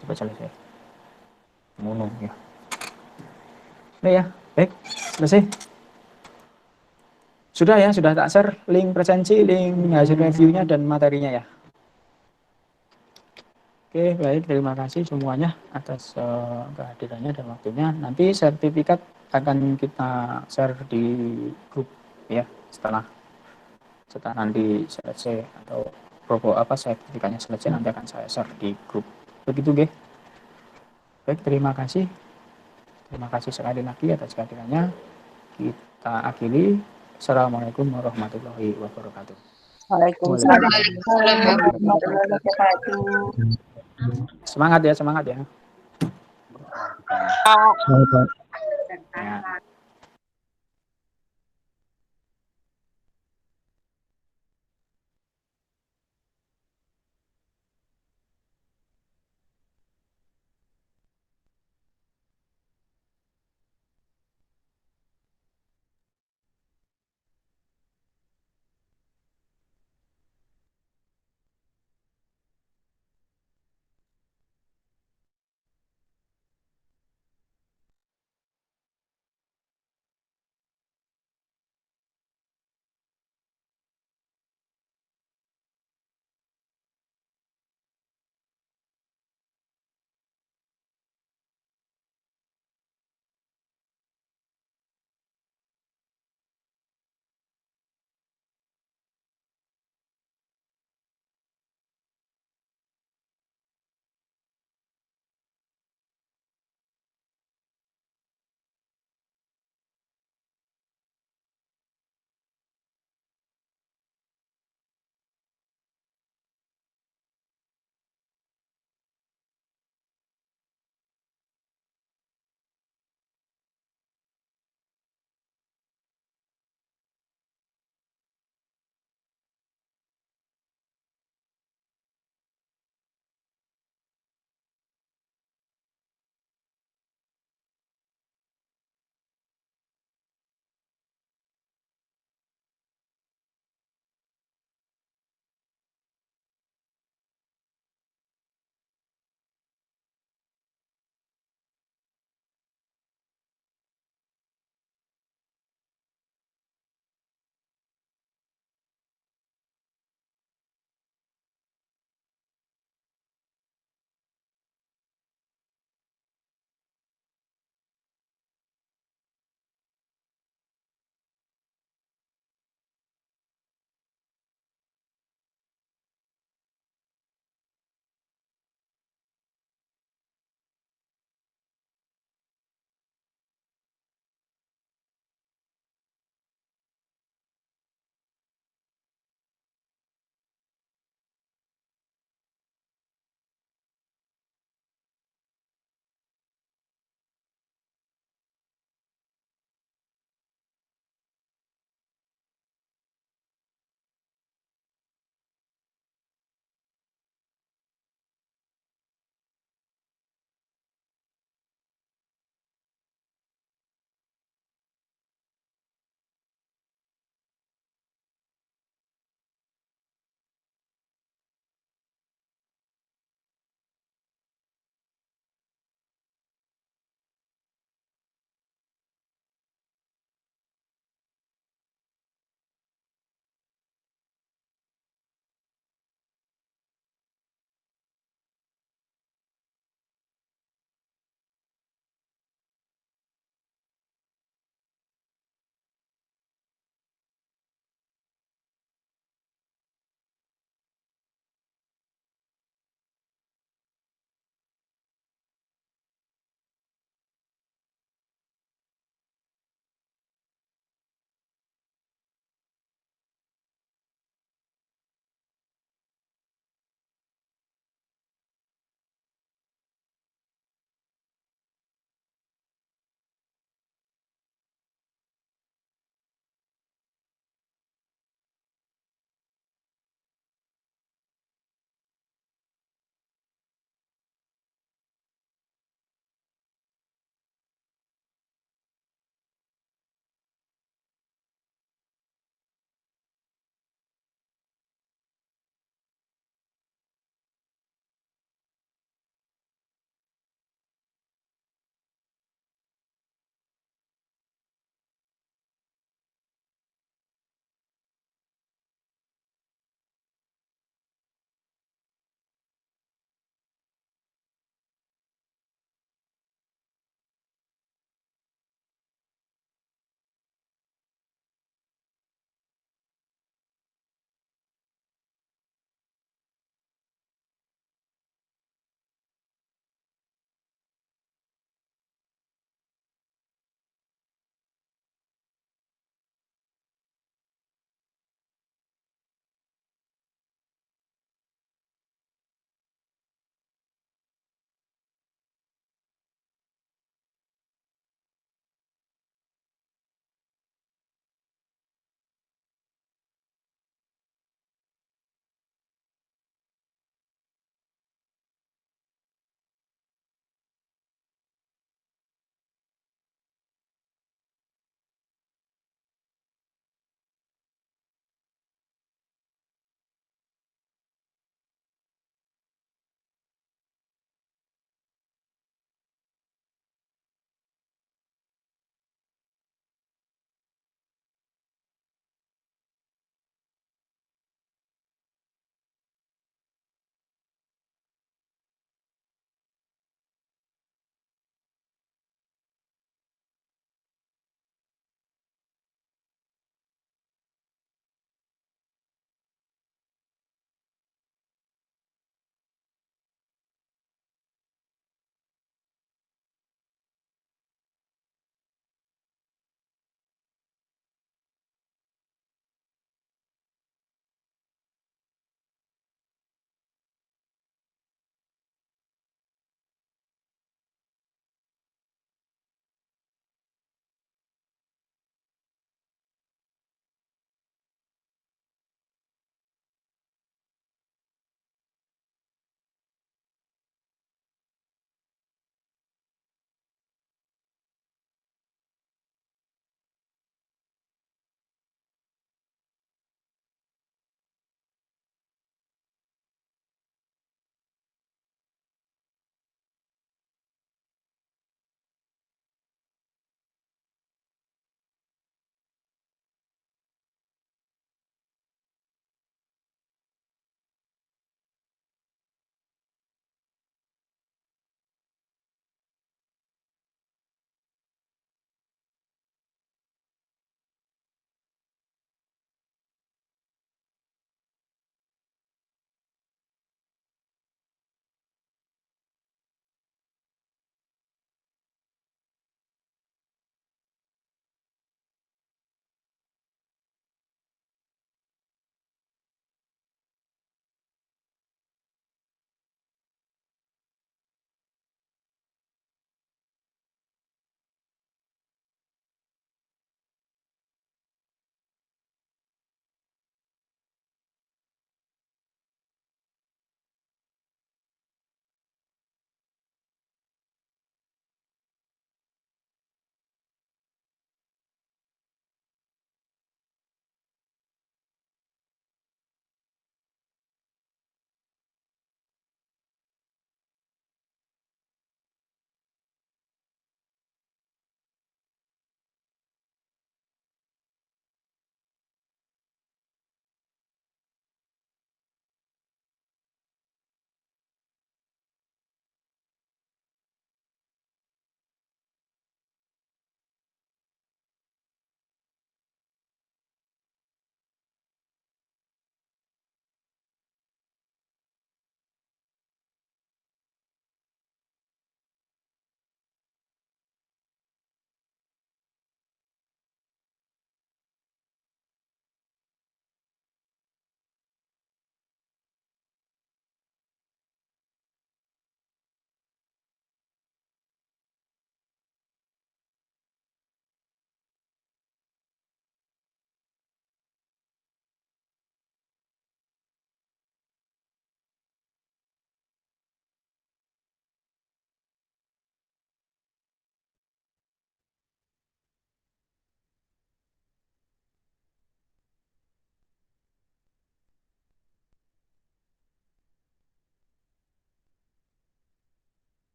cepat selesai. Mono ya. Nah ya, baik, selesai. Sudah tak share link presensi, link hasil reviewnya dan materinya ya. Oke, baik, terima kasih semuanya atas kehadirannya dan waktunya. Nanti sertifikat akan kita share di grup ya, setelah nanti selesai atau sertifikatnya selesai nanti akan saya share di grup. Begitu, Baik, terima kasih. Terima kasih sekali lagi atas kehadirannya. Kita akhiri. Assalamualaikum warahmatullahi wabarakatuh. Waalaikumsalam warahmatullahi wabarakatuh. Semangat ya. Pak.